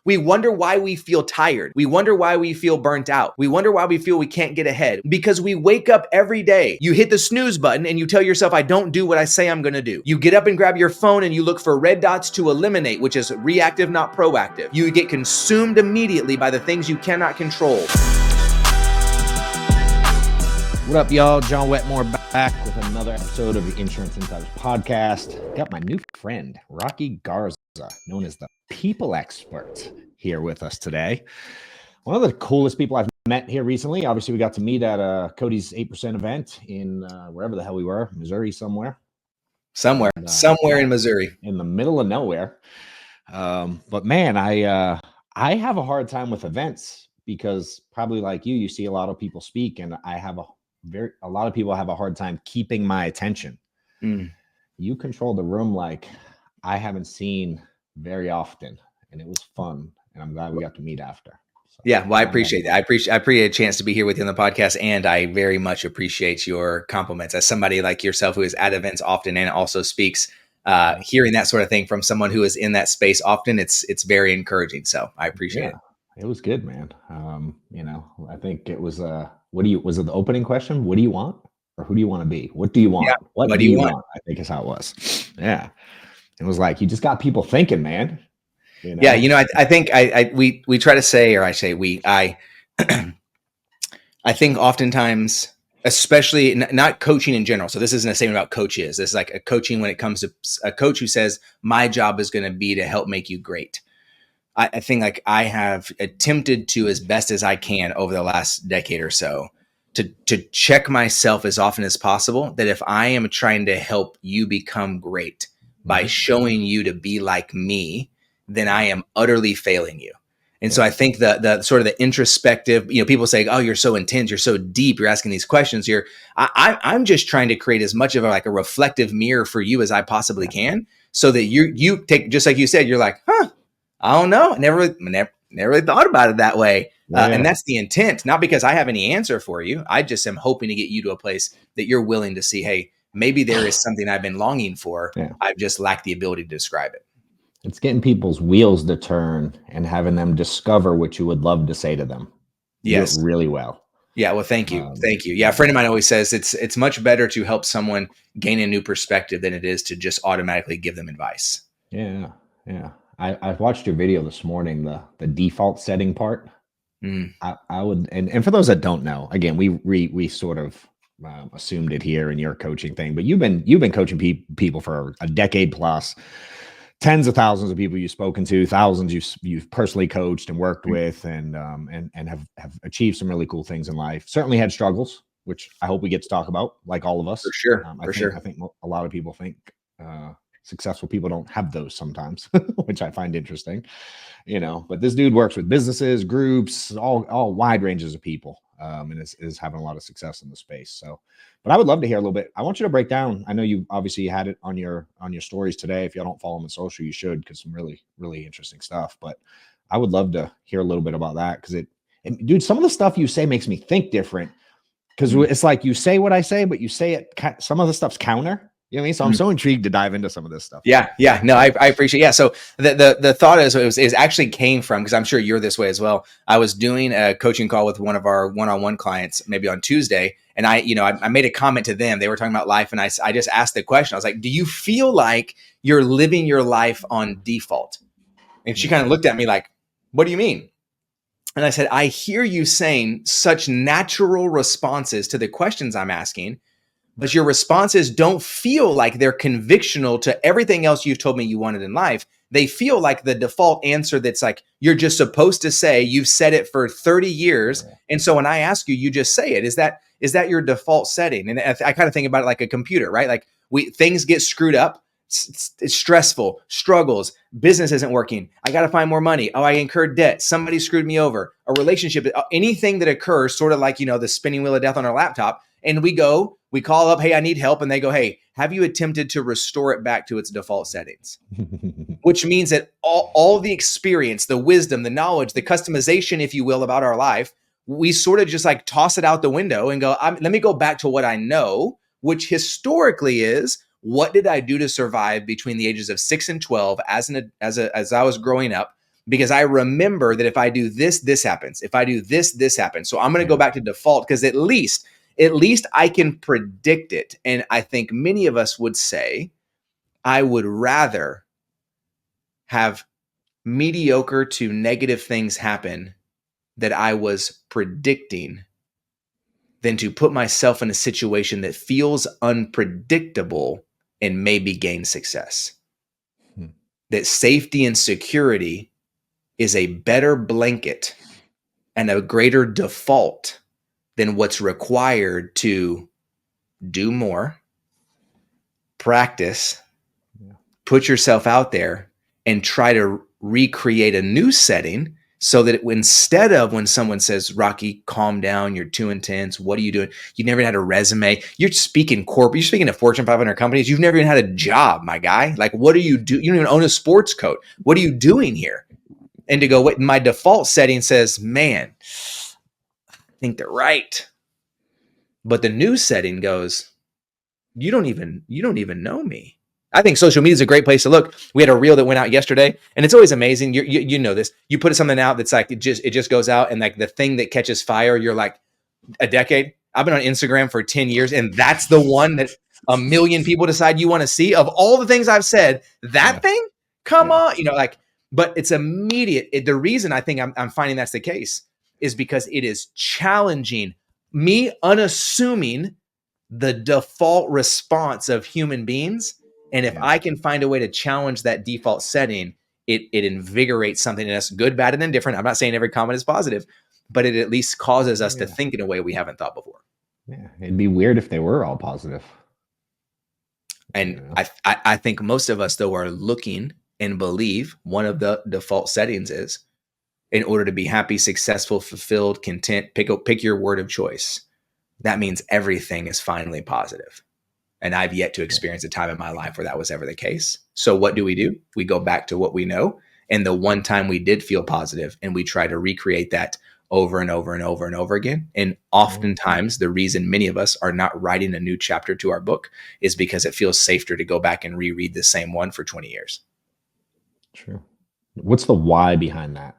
We wonder why we feel tired. We wonder why we feel burnt out. We wonder why we feel we can't get ahead, because we wake up every day. You hit the snooze button and you tell yourself, I don't do what I say I'm going to do. You get up and grab your phone and you look for red dots to eliminate, which is reactive, not proactive. You get consumed immediately by the things you cannot control. What up, y'all? John Wetmore back with another episode of the Insurance Insiders Podcast. Got my new friend, Garza, known as the People Expert, here with us today. One of the coolest people I've met here recently. Obviously, we got to meet at Cody's 8% event in wherever the hell we were, Missouri somewhere. Somewhere in Missouri. In the middle of nowhere. But man, I have a hard time with events because probably like you see a lot of people speak, and I have a lot of people have a hard time keeping my attention. You control the room like I haven't seen very often, and it was fun, and I'm glad we got to meet after. So, yeah, well, I appreciate that. I appreciate a chance to be here with you on the podcast, and I very much appreciate your compliments. As somebody like yourself who is at events often and also speaks, hearing that sort of thing from someone who is in that space often, it's very encouraging. So I appreciate it. It was good, man. I think it was was it the opening question? What do you want? Or who do you want to be? What do you want? Yeah. What do you want? I think is how it was. Yeah. It was like, you just got people thinking, man. You know? Yeah. I think we try to say, or I say I think oftentimes, especially not coaching in general. So this isn't a statement about coaches. This is like a coaching when it comes to a coach who says, my job is going to be to help make you great. I think like I have attempted to, as best as I can over the last decade or so, to check myself as often as possible, that if I am trying to help you become great by showing you to be like me, then I am utterly failing you. And so I think the sort of the introspective, people say, oh, you're so intense, you're so deep, you're asking these questions here. I'm just trying to create as much of a reflective mirror for you as I possibly can, so that you take, just like you said, you're like, I don't know. Never really thought about it that way. And that's the intent, not because I have any answer for you. I just am hoping to get you to a place that you're willing to see, hey, maybe there is something I've been longing for. Yeah. I've just lacked the ability to describe it. It's getting people's wheels to turn and having them discover what you would love to say to them. Yes. Do it really well. Yeah. Well, thank you. Thank you. Yeah. A friend of mine always says it's much better to help someone gain a new perspective than it is to just automatically give them advice. Yeah. Yeah. I watched your video this morning, the default setting part. I would, and for those that don't know, again, we sort of assumed it here in your coaching thing, but you've been coaching people for a decade plus, tens of thousands of people you've spoken to, thousands you've personally coached and worked with, and have achieved some really cool things in life. Certainly had struggles, which I hope we get to talk about, like all of us. For sure. I think a lot of people think successful people don't have those sometimes, which I find interesting, but this dude works with businesses, groups, all wide ranges of people, and is having a lot of success in the space. So, but I would love to hear a little bit. I want you to break down. I know you obviously had it on your stories today. If you don't follow him on social, you should, because some really, really interesting stuff. But I would love to hear a little bit about that, because dude, some of the stuff you say makes me think different, because it's like you say what I say, but you say it, some of the stuff's counter. You know what I mean? So I'm so intrigued to dive into some of this stuff. Yeah. No, I appreciate it. Yeah. So the thought is actually came from, because I'm sure you're this way as well. I was doing a coaching call with one of our one-on-one clients, maybe on Tuesday. And I made a comment to them. They were talking about life. And I just asked the question. I was like, do you feel like you're living your life on default? And she kind of looked at me like, what do you mean? And I said, I hear you saying such natural responses to the questions I'm asking, but your responses don't feel like they're convictional to everything else you've told me you wanted in life. They feel like the default answer that's like, you're just supposed to say, you've said it for 30 years. And so when I ask you, you just say it. Is that your default setting? And I kind of think about it like a computer, right? Like things get screwed up. It's stressful, struggles, business isn't working. I got to find more money. Oh, I incurred debt. Somebody screwed me over. A relationship, anything that occurs, sort of like, the spinning wheel of death on our laptop. And we call up, hey, I need help. And they go, hey, have you attempted to restore it back to its default settings? Which means that all the experience, the wisdom, the knowledge, the customization, if you will, about our life, we sort of just like toss it out the window and go, let me go back to what I know, which historically is, what did I do to survive between the ages of 6 and 12 as I was growing up, because I remember that if I do this, this happens. If I do this, this happens. So I'm going to go back to default because at least I can predict it. And I think many of us would say, I would rather have mediocre to negative things happen that I was predicting than to put myself in a situation that feels unpredictable and maybe gain success. That safety and security is a better blanket and a greater default than what's required to do more, practice, put yourself out there, and try to recreate a new setting so that instead of when someone says, Rocky, calm down, you're too intense, what are you doing? You've never had a resume. You're speaking corporate. You're speaking to Fortune 500 companies. You've never even had a job, my guy. Like, what do you do? You don't even own a sports coat. What are you doing here? And to go, wait, my default setting says, man, I think they're right. But the new setting goes, you don't even know me. I think social media is a great place to look. We had a reel that went out yesterday, and it's always amazing. You know this. You put something out that's like it just goes out, and like the thing that catches fire, you're like, a decade. I've been on Instagram for 10 years, and that's the one that a million people decide you want to see. Of all the things I've said, that thing, come on, but it's immediate. The reason I think I'm finding that's the case is because it is challenging me, unassuming the default response of human beings. And if I can find a way to challenge that default setting, it invigorates something in us, good, bad, and indifferent. I'm not saying every comment is positive, but it at least causes us to think in a way we haven't thought before. Yeah, it'd be weird if they were all positive. And I think most of us, though, are looking and believe one of the default settings is, in order to be happy, successful, fulfilled, content, pick your word of choice. That means everything is finally positive. And I've yet to experience a time in my life where that was ever the case. So what do? We go back to what we know. And the one time we did feel positive, and we try to recreate that over and over and over and over again. And oftentimes the reason many of us are not writing a new chapter to our book is because it feels safer to go back and reread the same one for 20 years. True. What's the why behind that?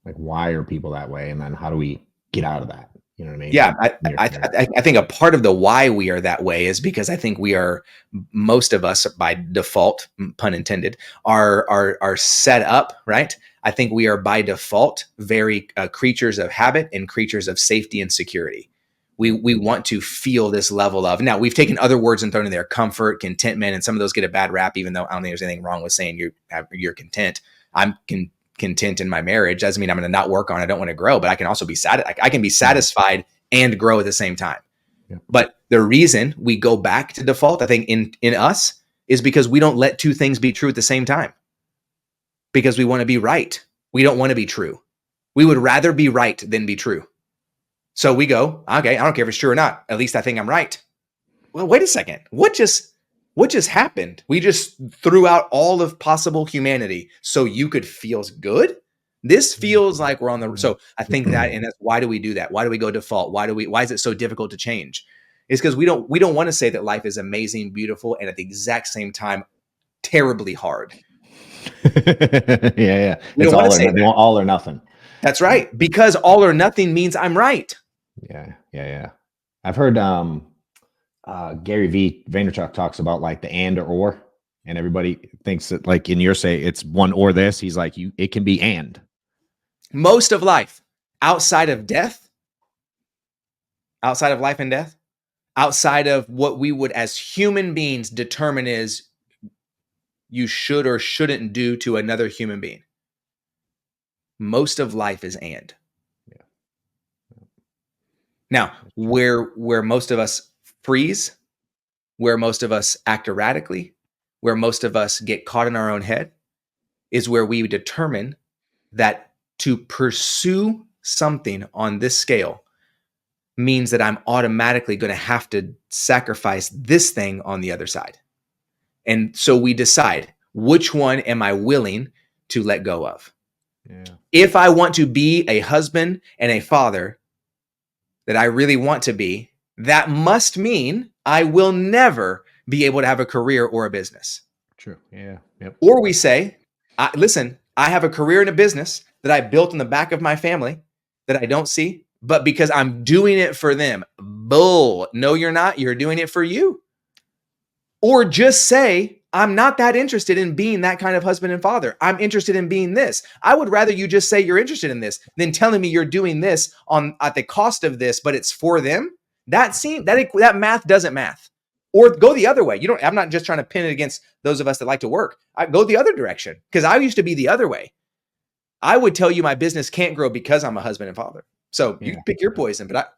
Like, why are people that way? And then how do we get out of that? You know what I mean? Yeah, I think a part of the why we are that way is because I think we are, most of us by default, pun intended, are set up, right? I think we are by default very creatures of habit and creatures of safety and security. We want to feel this level of, now we've taken other words and thrown in there, comfort, contentment, and some of those get a bad rap, even though I don't think there's anything wrong with saying you're content. I'm content in my marriage. Doesn't mean I'm going to not work on it. I don't want to grow, but I can also be I can be satisfied and grow at the same time. Yeah. But the reason we go back to default, I think in us, is because we don't let two things be true at the same time. Because we want to be right. We don't want to be true. We would rather be right than be true. So we go, okay, I don't care if it's true or not. At least I think I'm right. Well, wait a second. What just happened? We just threw out all of possible humanity so you could feel good. This feels like we're on the, so I think that, and that's, why do we do that? Why do we go default? Why is it so difficult to change? It's because we don't want to say that life is amazing, beautiful, and at the exact same time, terribly hard. Yeah. It's all or nothing. That's right. Because all or nothing means I'm right. Yeah. I've heard, Gary Vaynerchuk talks about like the and or, and everybody thinks that, like, in your say it's one or this. He's like, it can be and. Most of life outside of death, outside of life and death, outside of what we would as human beings determine is you should or shouldn't do to another human being. Most of life is and. Yeah. Now, where most of us freeze, where most of us act erratically, where most of us get caught in our own head, is where we determine that to pursue something on this scale means that I'm automatically going to have to sacrifice this thing on the other side. And so we decide, which one am I willing to let go of? Yeah. If I want to be a husband and a father that I really want to be, that must mean I will never be able to have a career or a business. True. Yeah. Yep. Or we say, listen, I have a career in a business that I built in the back of my family that I don't see, but because I'm doing it for them. Bull. No, you're not. You're doing it for you. Or just say, I'm not that interested in being that kind of husband and father. I'm interested in being this. I would rather you just say you're interested in this than telling me you're doing this on at the cost of this, but it's for them. That math doesn't math. Or go the other way. I'm not just trying to pin it against those of us that like to work. I go the other direction because I used to be the other way. I would tell you my business can't grow because I'm a husband and father. So you can pick your poison, but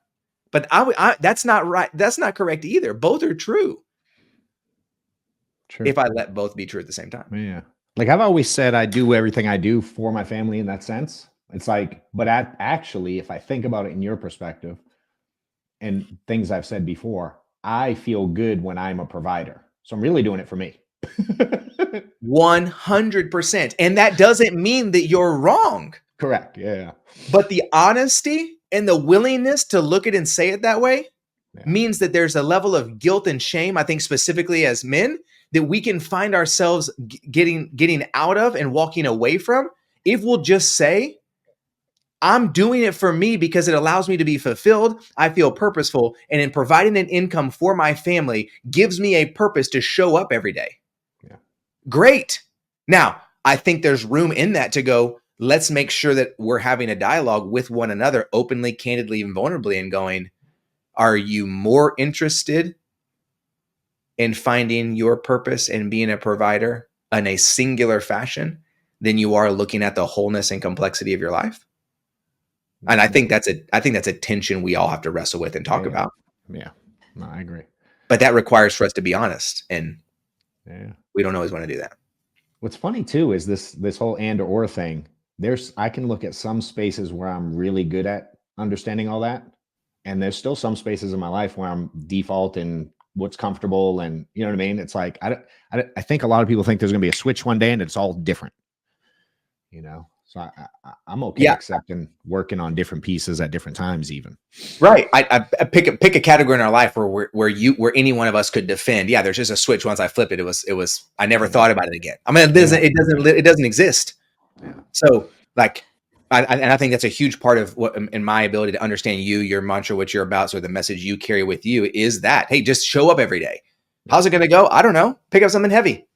that's not right. That's not correct either. Both are true. True. If I let both be true at the same time. Yeah. Like I've always said, I do everything I do for my family in that sense. It's like, but actually, if I think about it in your perspective and things I've said before, I feel good when I'm a provider. So I'm really doing it for me. 100%. And that doesn't mean that you're wrong. Correct. Yeah. But the honesty and the willingness to look at and say it that way means that there's a level of guilt and shame, I think specifically as men, that we can find ourselves getting out of and walking away from if we'll just say, I'm doing it for me because it allows me to be fulfilled. I feel purposeful. And in providing an income for my family gives me a purpose to show up every day. Yeah. Great. Now, I think there's room in that to go, let's make sure that we're having a dialogue with one another openly, candidly, and vulnerably and going, are you more interested in finding your purpose and being a provider in a singular fashion than you are looking at the wholeness and complexity of your life? And I think that's a tension we all have to wrestle with and talk about. Yeah, no, I agree. But that requires for us to be honest, and we don't always want to do that. What's funny too is this whole and or thing. I can look at some spaces where I'm really good at understanding all that, and there's still some spaces in my life where I'm default in what's comfortable, and you know what I mean. It's like I think a lot of people think there's going to be a switch one day, and it's all different. You know. So I'm okay accepting working on different pieces at different times, even. Right. I pick a category in our life where any one of us could defend. Yeah, there's just a switch. Once I flipped it, it was. I never thought about it again. I mean, it doesn't exist. Yeah. So like, I think that's a huge part of what in my ability to understand you, your mantra, what you're about, so the message you carry with you is that, hey, just show up every day. How's it going to go? I don't know. Pick up something heavy.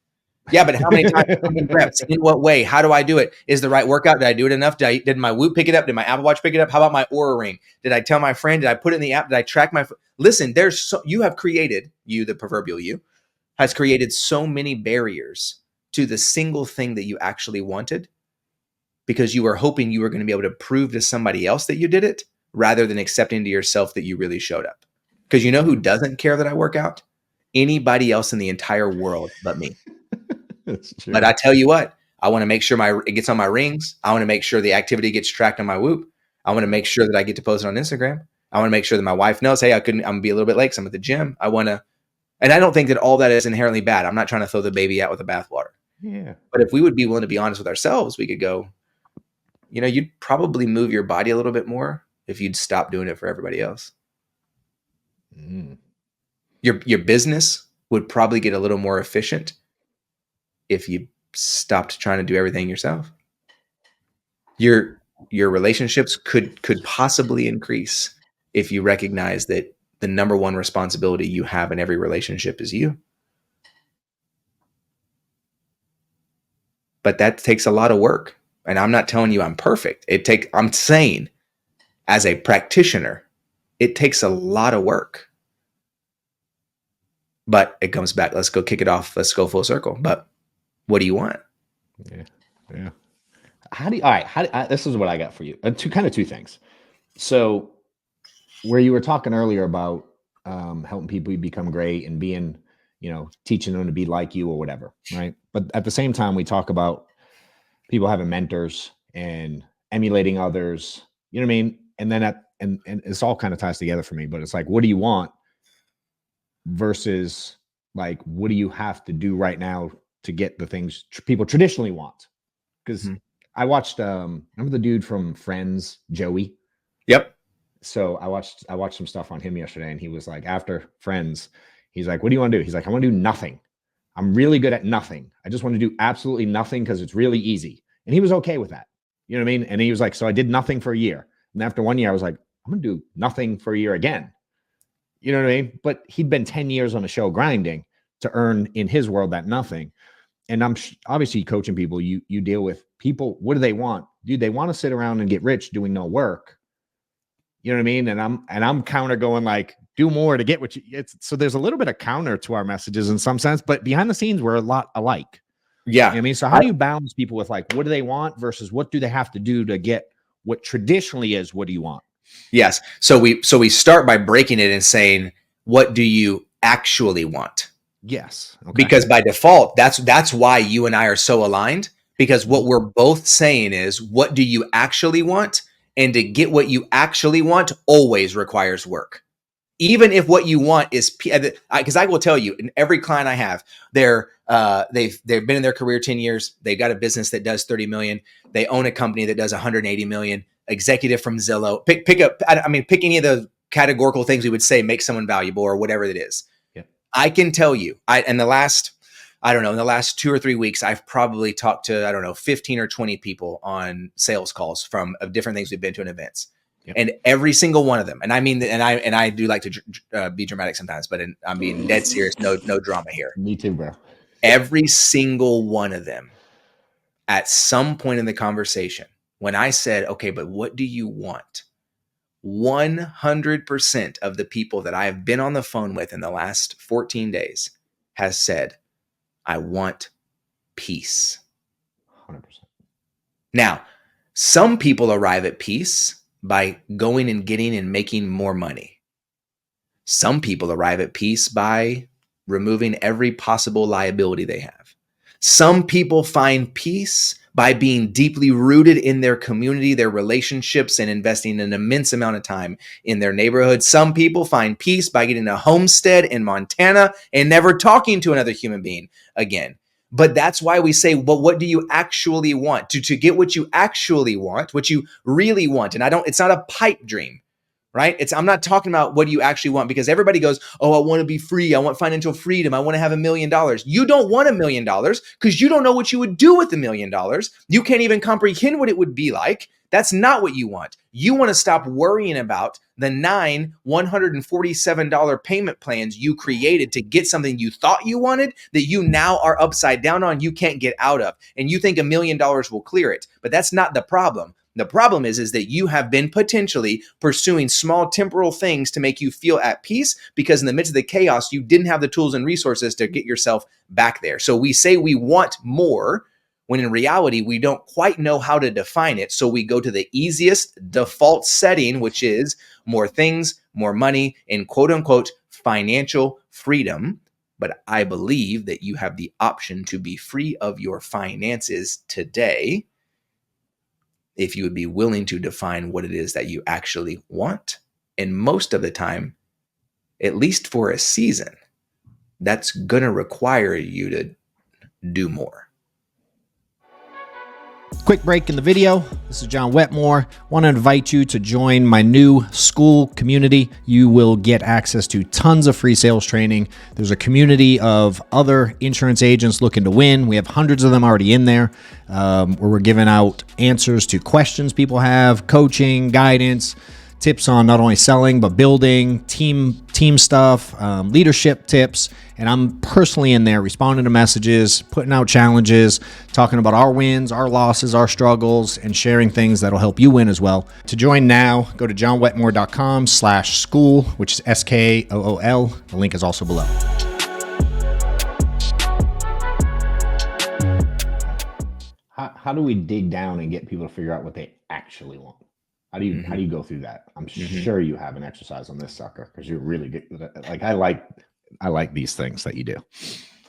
Yeah, but how many times? How many reps? In what way? How do I do it? Is the right workout? Did I do it enough? Did my Whoop pick it up? Did my Apple Watch pick it up? How about my Oura Ring? Did I tell my friend? Did I put it in the app? Did I track my? Listen, you have created, the proverbial you, has created so many barriers to the single thing that you actually wanted because you were hoping you were going to be able to prove to somebody else that you did it rather than accepting to yourself that you really showed up. Because you know who doesn't care that I work out? Anybody else in the entire world but me. But I tell you what, I want to make sure it gets on my rings. I want to make sure the activity gets tracked on my Whoop. I want to make sure that I get to post it on Instagram. I want to make sure that my wife knows, hey, I'm going to be a little bit late because I'm at the gym. And I don't think that all that is inherently bad. I'm not trying to throw the baby out with the bathwater. Yeah. But if we would be willing to be honest with ourselves, we could go, you'd probably move your body a little bit more if you'd stop doing it for everybody else. Your business would probably get a little more efficient if you stopped trying to do everything yourself. Your relationships could possibly increase if you recognize that the number one responsibility you have in every relationship is you. But that takes a lot of work. And I'm not telling you I'm perfect. I'm saying as a practitioner, it takes a lot of work. But it comes back. Let's go kick it off. Let's go full circle. But what do you want? Yeah. This is what I got for you. Two things. So where you were talking earlier about helping people become great and being, teaching them to be like you or whatever. Right. But at the same time, we talk about people having mentors and emulating others, you know what I mean? And then and it's all kind of ties together for me, but it's like, what do you want versus like, what do you have to do right now to get the things people traditionally want? Because I watched, remember the dude from Friends, Joey? Yep. So I watched some stuff on him yesterday, and he was like, after Friends, he's like, what do you want to do? He's like, I want to do nothing. I'm really good at nothing. I just want to do absolutely nothing because it's really easy. And he was okay with that. You know what I mean? And he was like, so I did nothing for a year. And after 1 year, I was like, I'm going to do nothing for a year again. You know what I mean? But he'd been 10 years on the show grinding to earn in his world that nothing. And I'm obviously coaching people. You deal with people. What do they want? Dude, they want to sit around and get rich doing no work. You know what I mean? And I'm counter going like, do more to get what you. So there's a little bit of counter to our messages in some sense, but behind the scenes, we're a lot alike. Yeah. You know what I mean? So how do you balance people with like, what do they want versus what do they have to do to get what traditionally is, what do you want? Yes. So we start by breaking it and saying, what do you actually want? Yes. Okay. Because by default, that's why you and I are so aligned, because what we're both saying is, what do you actually want? And to get what you actually want always requires work. Even if what you want is, because I will tell you, in every client I have, they've been in their career 10 years. They've got a business that does 30 million. They own a company that does 180 million. Executive from Zillow. Pick any of the categorical things we would say make someone valuable or whatever it is. Yeah. I can tell you, in the last 2 or 3 weeks, I've probably talked to, 15 or 20 people on sales calls of different things we've been to in events. Yep. And every single one of them, and I mean, and I do like to be dramatic sometimes, but I'm being dead serious. No drama here. Me too, bro. Every single one of them, at some point in the conversation, when I said, okay, but what do you want? 100% of the people that I have been on the phone with in the last 14 days has said, I want peace. 100%. Now, some people arrive at peace by going and getting and making more money. Some people arrive at peace by removing every possible liability they have. Some people find peace by being deeply rooted in their community, their relationships, and investing an immense amount of time in their neighborhood. Some people find peace by getting a homestead in Montana and never talking to another human being again. But that's why we say, well, what do you actually want? To get what you actually want, what you really want. And it's not a pipe dream. Right? I'm not talking about what you actually want, because everybody goes, oh, I want to be free. I want financial freedom. I want to have $1 million. You don't want $1 million because you don't know what you would do with $1 million. You can't even comprehend what it would be like. That's not what you want. You want to stop worrying about the 9 $147 payment plans you created to get something you thought you wanted that you now are upside down on, you can't get out of. And you think $1 million will clear it. But that's not the problem. The problem is that you have been potentially pursuing small temporal things to make you feel at peace, because in the midst of the chaos, you didn't have the tools and resources to get yourself back there. So we say we want more, when in reality, we don't quite know how to define it. So we go to the easiest default setting, which is more things, more money, and quote unquote financial freedom. But I believe that you have the option to be free of your finances today, if you would be willing to define what it is that you actually want. And most of the time, at least for a season, that's going to require you to do more. Quick break in the video. This is John Wetmore. Want to invite you to join my new school community. You will get access to tons of free sales training. There's a community of other insurance agents looking to win. We have hundreds of them already in there, where we're giving out answers to questions people have, coaching, guidance, tips on not only selling, but building, team stuff, leadership tips. And I'm personally in there responding to messages, putting out challenges, talking about our wins, our losses, our struggles, and sharing things that'll help you win as well. To join now, go to johnwetmore.com/school, which is SKOOL. The link is also below. How do we dig down and get people to figure out what they actually want? How do you go through that? I'm sure you have an exercise on this sucker, because you're really good. Like I like these things that you do.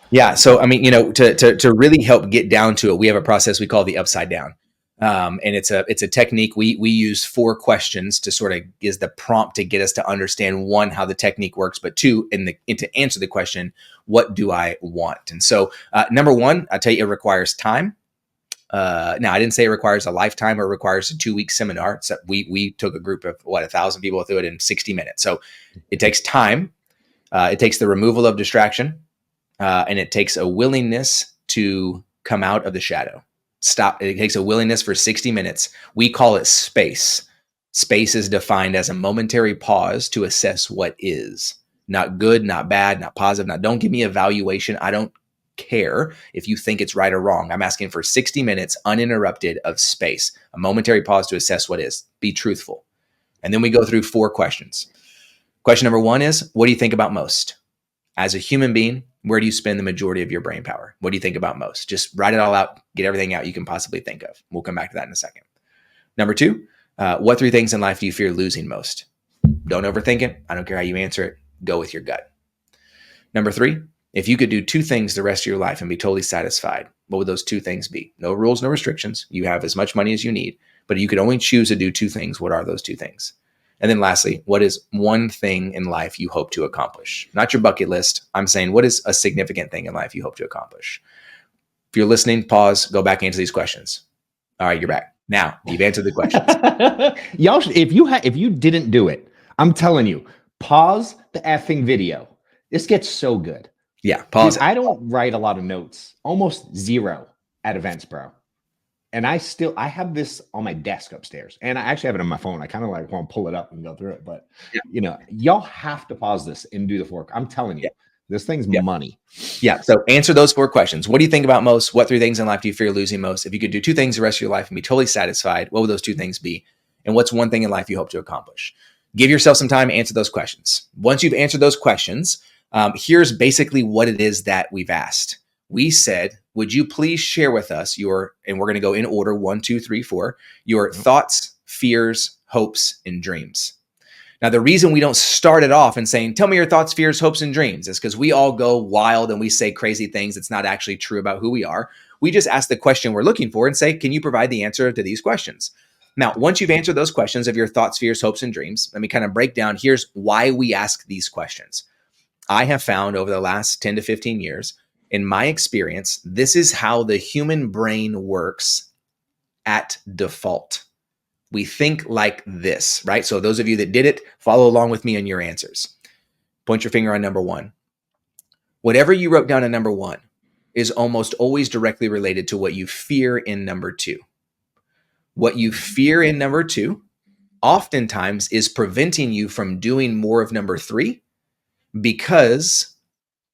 Yeah. So, I mean, to really help get down to it, we have a process we call the upside down. And it's a technique. We use 4 questions to sort of is the prompt to get us to understand, 1, how the technique works, but 2, and to answer the question, what do I want? And so, number 1, I'll tell you, it requires time. Now, I didn't say it requires a lifetime or requires a 2-week seminar. So we took a group of 1,000 people through it in 60 minutes. So it takes time. It takes the removal of distraction, and it takes a willingness to come out of the shadow. stop. It takes a willingness for 60 minutes. We call it space. Space is defined as a momentary pause to assess what is. Not good, not bad, not positive. Not don't give me a valuation. I don't care if you think it's right or wrong. I'm asking for 60 minutes uninterrupted of space, a momentary pause to assess what is. Be truthful. And then we go through 4 questions. Question number 1 is, what do you think about most? As a human being, where do you spend the majority of your brain power? What do you think about most? Just write it all out, get everything out you can possibly think of. We'll come back to that in a second. Number 2, what 3 things in life do you fear losing most? Don't overthink it. I don't care how you answer it. Go with your gut. Number 3, if you could do 2 things the rest of your life and be totally satisfied, what would those 2 things be? No rules, no restrictions. You have as much money as you need, but you could only choose to do 2 things. What are those 2 things? And then lastly, what is 1 thing in life you hope to accomplish? Not your bucket list. I'm saying, what is a significant thing in life you hope to accomplish? If you're listening, pause, go back and answer these questions. All right, you're back. Now, you've answered the questions. Y'all, if you didn't do it, I'm telling you, pause the effing video. This gets so good. Yeah, pause. Dude, I don't write a lot of notes, almost 0 at events, bro. And I have this on my desk upstairs, and I actually have it on my phone. I kind of like want to pull it up and go through it, but y'all have to pause this and do the work. I'm telling you, this thing's money. Yeah. So answer those 4 questions. What do you think about most? What 3 things in life do you fear losing most? If you could do 2 things the rest of your life and be totally satisfied, what would those 2 things be? And what's 1 thing in life you hope to accomplish? Give yourself some time to answer those questions. Once you've answered those questions, here's basically what it is that we've asked. We said, would you please share with us and we're going to go in order, 1, 2, 3, 4, your thoughts, fears, hopes, and dreams. Now, the reason we don't start it off and saying, tell me your thoughts, fears, hopes, and dreams is because we all go wild and we say crazy things that's not actually true about who we are. We just ask the question we're looking for and say, can you provide the answer to these questions? Now, once you've answered those questions of your thoughts, fears, hopes, and dreams, let me kind of break down, here's why we ask these questions. I have found over the last 10 to 15 years, in my experience, this is how the human brain works at default. We think like this, right? So those of you that did it, follow along with me on your answers. Point your finger on number 1. Whatever you wrote down in number 1 is almost always directly related to what you fear in number 2. What you fear in number 2 oftentimes is preventing you from doing more of number 3 because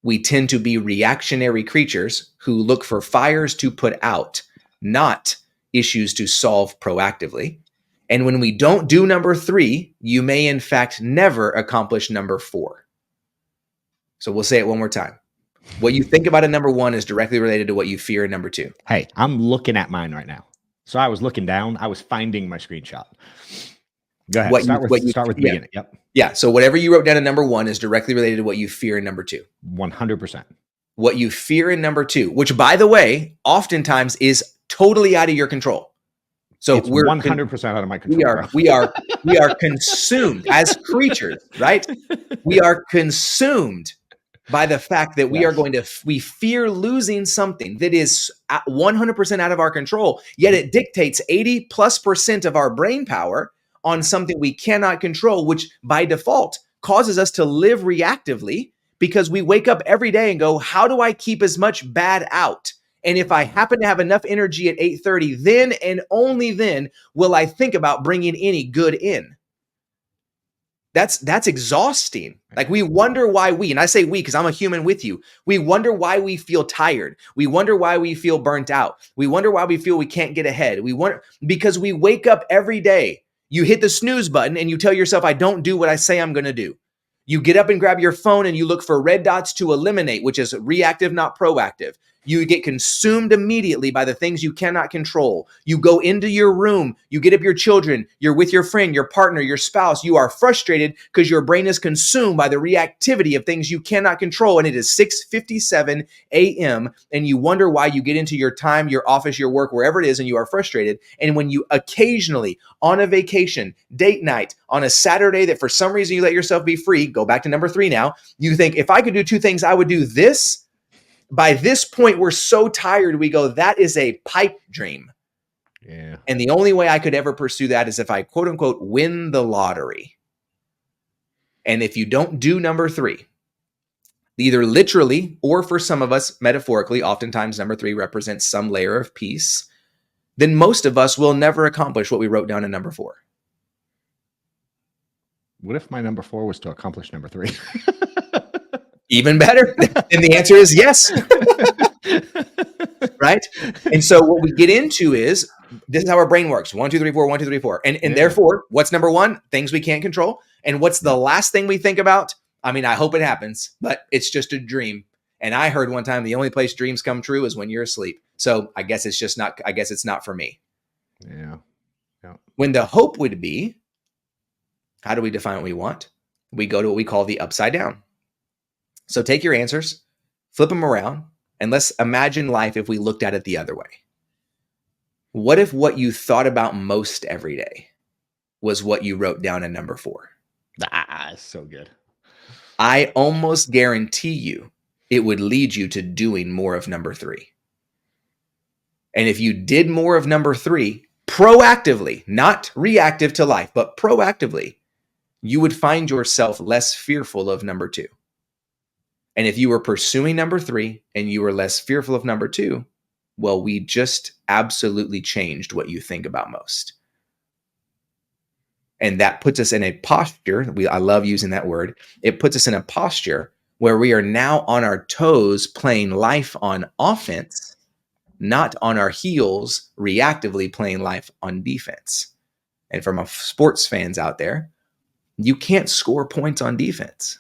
we tend to be reactionary creatures who look for fires to put out, not issues to solve proactively. And when we don't do number 3, you may in fact never accomplish number 4. So we'll say it one more time. What you think about in number 1 is directly related to what you fear in number 2. Hey, I'm looking at mine right now. So I was looking down. I was finding my screenshot. Go ahead. Start with the beginning. Yep. Yeah. So whatever you wrote down in number 1 is directly related to what you fear in number 2. 100%. What you fear in number 2, which by the way, oftentimes is totally out of your control. So we're 100% out of my control. We are consumed as creatures, right? We are consumed by the fact that we fear losing something that is 100% out of our control, yet it dictates 80+% of our brain power on something we cannot control, which by default causes us to live reactively because we wake up every day and go, how do I keep as much bad out? And if I happen to have enough energy at 8:30, then and only then will I think about bringing any good in. That's exhausting. Like we wonder why and I say we because I'm a human with you. We wonder why we feel tired. We wonder why we feel burnt out. We wonder why we feel we can't get ahead. We wonder because we wake up every day. You hit the snooze button and you tell yourself, I don't do what I say I'm going to do. You get up and grab your phone and you look for red dots to eliminate, which is reactive, not proactive. You get consumed immediately by the things you cannot control. You go into your room, you get up your children, you're with your friend, your partner, your spouse. You are frustrated because your brain is consumed by the reactivity of things you cannot control. And it is 6:57 a.m. and you wonder why you get into your time, your office, your work, wherever it is, and you are frustrated. And when you occasionally on a vacation, date night, on a Saturday that for some reason you let yourself be free, go back to number 3 now, you think if I could do 2 things, I would do this. By this point, we're so tired, we go, that is a pipe dream. Yeah. And the only way I could ever pursue that is if I, quote unquote, win the lottery. And if you don't do number 3, either literally or for some of us metaphorically, oftentimes number 3 represents some layer of peace, then most of us will never accomplish what we wrote down in number 4. What if my number 4 was to accomplish number 3? Even better. And the answer is yes. Right? And so what we get into is, this is how our brain works. 1, 2, 3, 4, 1, 2, 3, 4. And therefore, what's number 1? Things we can't control. And what's the last thing we think about? I mean, I hope it happens, but it's just a dream. And I heard one time the only place dreams come true is when you're asleep. So I guess it's not for me. Yeah. When the hope would be, how do we define what we want? We go to what we call the upside down. So take your answers, flip them around, and let's imagine life if we looked at it the other way. What if what you thought about most every day was what you wrote down in number 4? So good. I almost guarantee you it would lead you to doing more of number 3. And if you did more of number 3 proactively, not reactive to life, but proactively, you would find yourself less fearful of number 2. And if you were pursuing number 3 and you were less fearful of number 2, well, we just absolutely changed what you think about most. And that puts us in a posture. I love using that word. It puts us in a posture where we are now on our toes playing life on offense, not on our heels reactively playing life on defense. And from our sports fans out there, you can't score points on defense.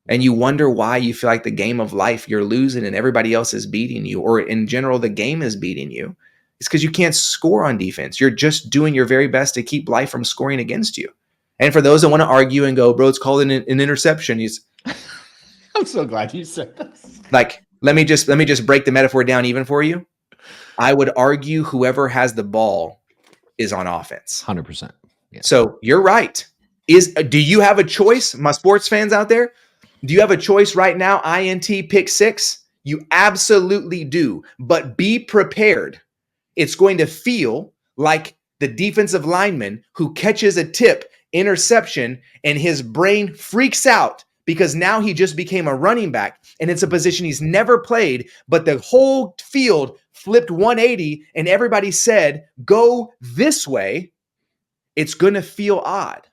And you wonder why you feel like the game of life you're losing and everybody else is beating you, or in general, the game is beating you. It's because you can't score on defense. You're just doing your very best to keep life from scoring against you. And for those that want to argue and go, bro, it's called an interception. I'm so glad you said this. Like, let me just break the metaphor down even for you. I would argue whoever has the ball is on offense. 100%. Yeah. So you're right. Do you have a choice, my sports fans out there? Do you have a choice right now? INT pick 6? You absolutely do. But be prepared. It's going to feel like the defensive lineman who catches a tip, interception, and his brain freaks out because now he just became a running back and it's a position he's never played, but the whole field flipped 180 and everybody said, go this way. It's going to feel odd.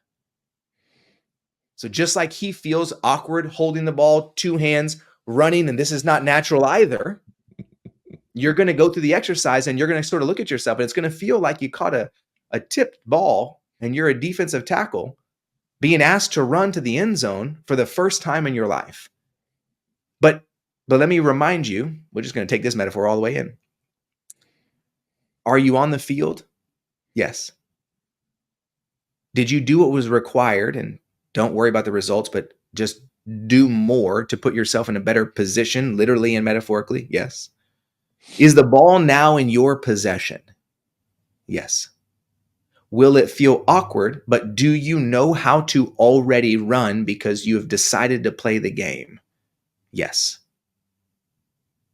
So just like he feels awkward holding the ball, 2 hands, running, and this is not natural either, you're going to go through the exercise and you're going to sort of look at yourself and it's going to feel like you caught a tipped ball and you're a defensive tackle being asked to run to the end zone for the first time in your life. But let me remind you, we're just going to take this metaphor all the way in. Are you on the field? Yes. Did you do what was required? And don't worry about the results, but just do more to put yourself in a better position, literally and metaphorically? Yes. Is the ball now in your possession? Yes. Will it feel awkward, but do you know how to already run because you have decided to play the game? Yes.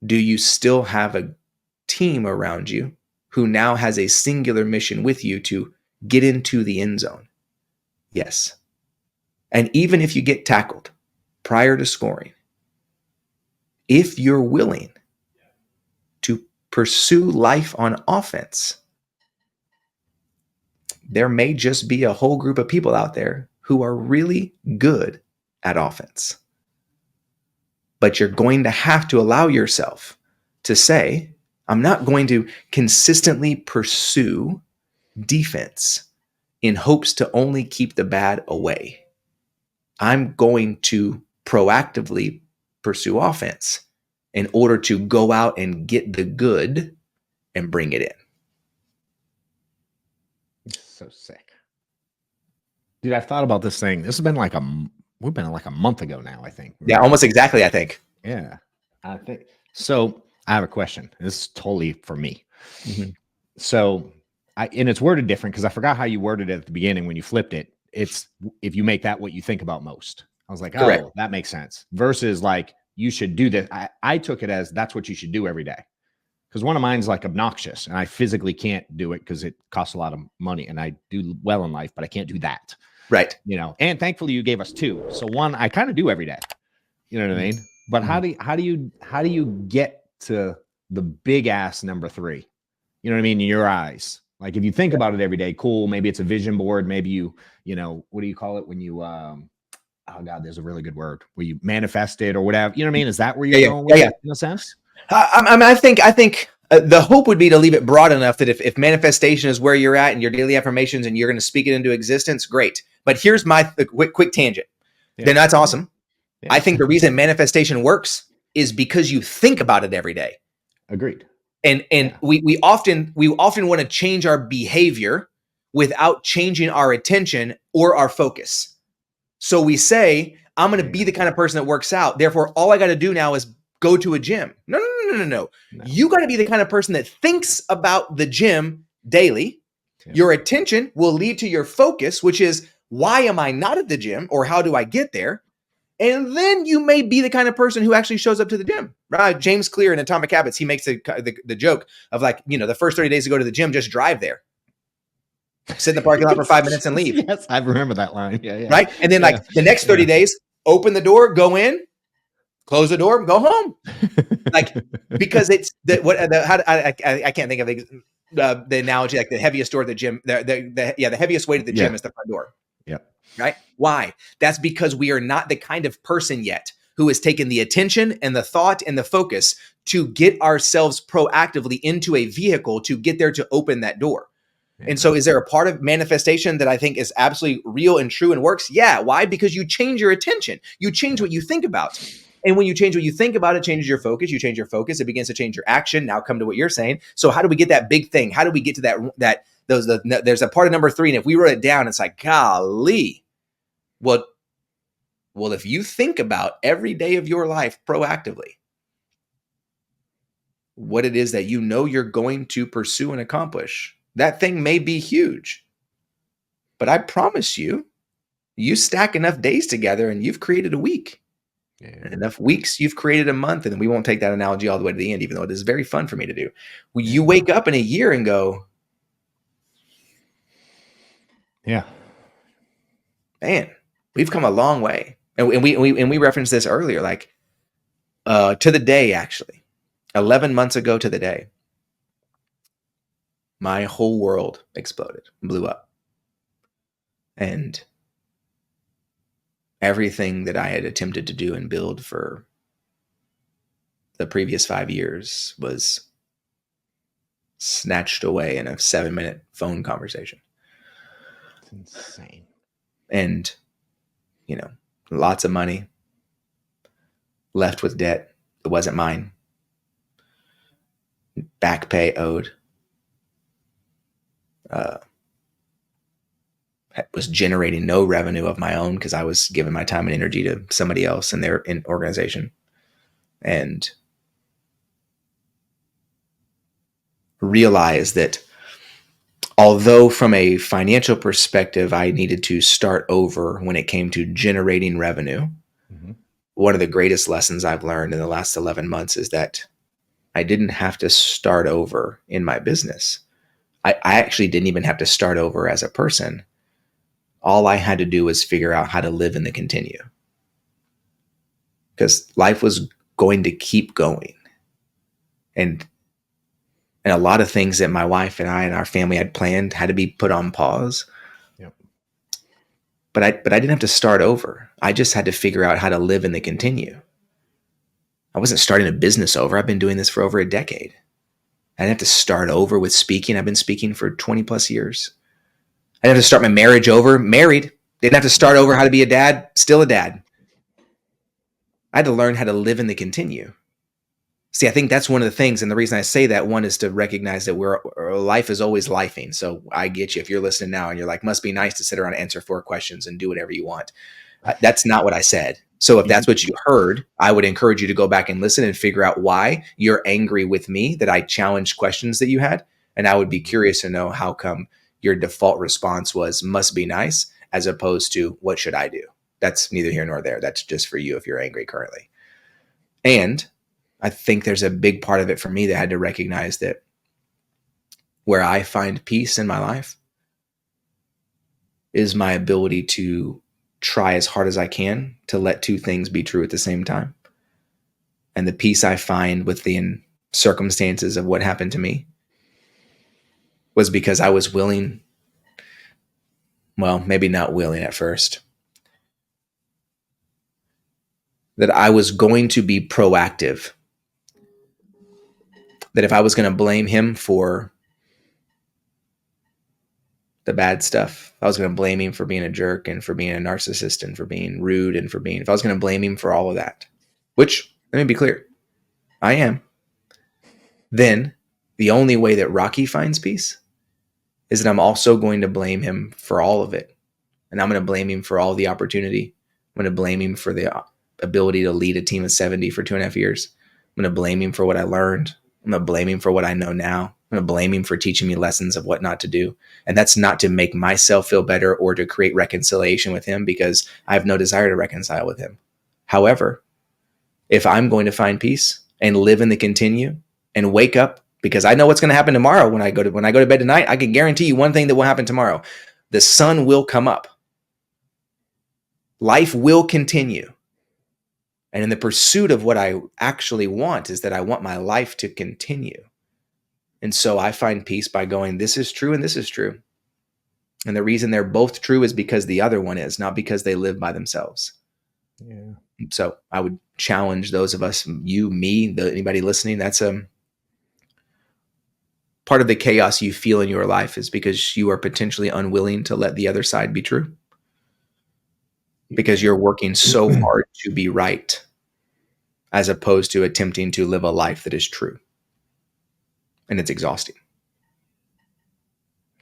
Do you still have a team around you who now has a singular mission with you to get into the end zone? Yes. And even if you get tackled prior to scoring, if you're willing to pursue life on offense, there may just be a whole group of people out there who are really good at offense. But you're going to have to allow yourself to say, I'm not going to consistently pursue defense in hopes to only keep the bad away. I'm going to proactively pursue offense in order to go out and get the good and bring it in. So sick. Dude, I've thought about this thing. This has been we've been like a month ago now, I think. Yeah, almost exactly, I think. Yeah, I think. So I have a question. This is totally for me. Mm-hmm. So and it's worded different because I forgot how you worded it at the beginning when you flipped it. It's if you make that what you think about most. I was like, correct. Oh, that makes sense. Versus like, you should do this. I took it as that's what you should do every day. Because one of mine's like obnoxious and I physically can't do it because it costs a lot of money and I do well in life, but I can't do that. Right. You know, and thankfully you gave us 2. So one I kind of do every day. You know what I mean? But how do you get to the big ass number 3 You know what I mean? In your eyes. Like if you think about it every day, cool. Maybe it's a vision board. Maybe you know, what do you call it when you, oh God, there's a really good word where you manifest it or whatever. You know what I mean? Is that where you're going with it in a sense? I think the hope would be to leave it broad enough that if manifestation is where you're at and your daily affirmations and you're going to speak it into existence, great. But here's my quick tangent. Then that's awesome. Yeah. I think the reason manifestation works is because you think about it every day. Agreed. And we often want to change our behavior without changing our attention or our focus. So we say, I'm going to be the kind of person that works out. Therefore, all I got to do now is go to a gym. No. You got to be the kind of person that thinks about the gym daily. Yeah. Your attention will lead to your focus, which is, why am I not at the gym, or how do I get there? And then you may be the kind of person who actually shows up to the gym, right? James Clear in Atomic Habits, he makes the joke of like, the first 30 days to go to the gym, just drive there. Sit in the parking lot for 5 minutes and leave. Yes, I remember that line. Yeah. Right? And then like the next 30 days, open the door, go in, close the door, go home. Like, because it's I can't think of the analogy, like the heaviest door at the gym, the heaviest weight at the gym is the front door. Yeah. Right? Why? That's because we are not the kind of person yet who has taken the attention and the thought and the focus to get ourselves proactively into a vehicle to get there to open that door. And so is there a part of manifestation that I think is absolutely real and true and works? Yeah. Why? Because you change your attention. You change what you think about. And when you change what you think about, it changes your focus. You change your focus, it begins to change your action. Now come to what you're saying. So how do we get that big thing? How do we get to there's a part of number 3. And if we wrote it down, it's like, golly, well, if you think about every day of your life proactively, what it is that you're going to pursue and accomplish, that thing may be huge, but I promise you stack enough days together and you've created a week. Yeah. And enough weeks, you've created a month. And we won't take that analogy all the way to the end, even though it is very fun for me to do. Well, you wake up in a year and go, yeah, man, we've come a long way. And we referenced this earlier, like to the day, actually, 11 months ago to the day, my whole world exploded, blew up. And everything that I had attempted to do and build for the previous 5 years was snatched away in a 7-minute phone conversation. It's insane. And, lots of money, left with debt that wasn't mine, back pay owed, was generating no revenue of my own because I was giving my time and energy to somebody else in their organization, and realized that although from a financial perspective, I needed to start over when it came to generating revenue, one of the greatest lessons I've learned in the last 11 months is that I didn't have to start over in my business. I actually didn't even have to start over as a person. All I had to do was figure out how to live in the continue, because life was going to keep going. And a lot of things that my wife and I and our family had planned had to be put on pause. Yep. But I didn't have to start over. I just had to figure out how to live in the continue. I wasn't starting a business over. I've been doing this for over a decade. I didn't have to start over with speaking. I've been speaking for 20 plus years. I didn't have to start my marriage over. Married. Didn't have to start over how to be a dad. Still a dad. I had to learn how to live in the continue. See, I think that's one of the things. And the reason I say that, one is to recognize that life is always lifing. So I get you. If you're listening now and you're like, must be nice to sit around and answer 4 questions and do whatever you want. That's not what I said. So if that's what you heard, I would encourage you to go back and listen and figure out why you're angry with me that I challenged questions that you had. And I would be curious to know how come your default response was must be nice, as opposed to what should I do? That's neither here nor there. That's just for you if you're angry currently. And I think there's a big part of it for me that I had to recognize that where I find peace in my life is my ability to try as hard as I can to let 2 things be true at the same time. And the peace I find within circumstances of what happened to me was because I was willing, well, maybe not willing at first, that I was going to be proactive. That if I was going to blame him for the bad stuff, I was going to blame him for being a jerk and for being a narcissist and for being rude and for being, if I was going to blame him for all of that, which, let me be clear, I am, then the only way that Rocky finds peace is that I'm also going to blame him for all of it. And I'm going to blame him for all the opportunity. I'm going to blame him for the ability to lead a team of 70 for 2.5 years. I'm going to blame him for what I learned. I'm going to blame him for what I know now. I'm going to blame him for teaching me lessons of what not to do. And that's not to make myself feel better or to create reconciliation with him, because I have no desire to reconcile with him. However, if I'm going to find peace and live in the continue and wake up, because I know what's going to happen tomorrow when I go to bed tonight, I can guarantee you one thing that will happen tomorrow. The sun will come up. Life will continue. And in the pursuit of what I actually want is that I want my life to continue. And so I find peace by going, this is true and this is true. And the reason they're both true is because the other one is, not because they live by themselves. Yeah. So I would challenge those of us, you, me, anybody listening, that's part of the chaos you feel in your life is because you are potentially unwilling to let the other side be true. Because you're working so hard to be right, as opposed to attempting to live a life that is true. And it's exhausting.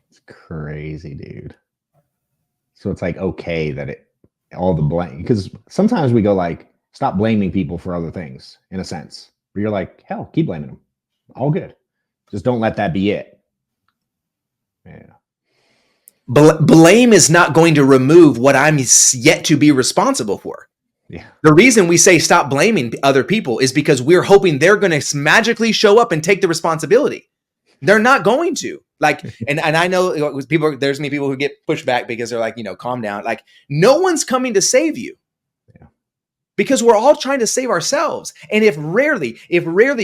It's crazy, dude. So it's like, okay, that all the blame, because sometimes we go like, stop blaming people for other things, in a sense, where you're like, hell, keep blaming them. All good. Just don't let that be it. Yeah. Blame is not going to remove what I'm yet to be responsible for. Yeah. The reason we say stop blaming other people is because we're hoping they're going to magically show up and take the responsibility. They're not going to. Like, and I know there's many people who get pushed back because they're like, calm down. Like, no one's coming to save you. Yeah. Because we're all trying to save ourselves. And if rarely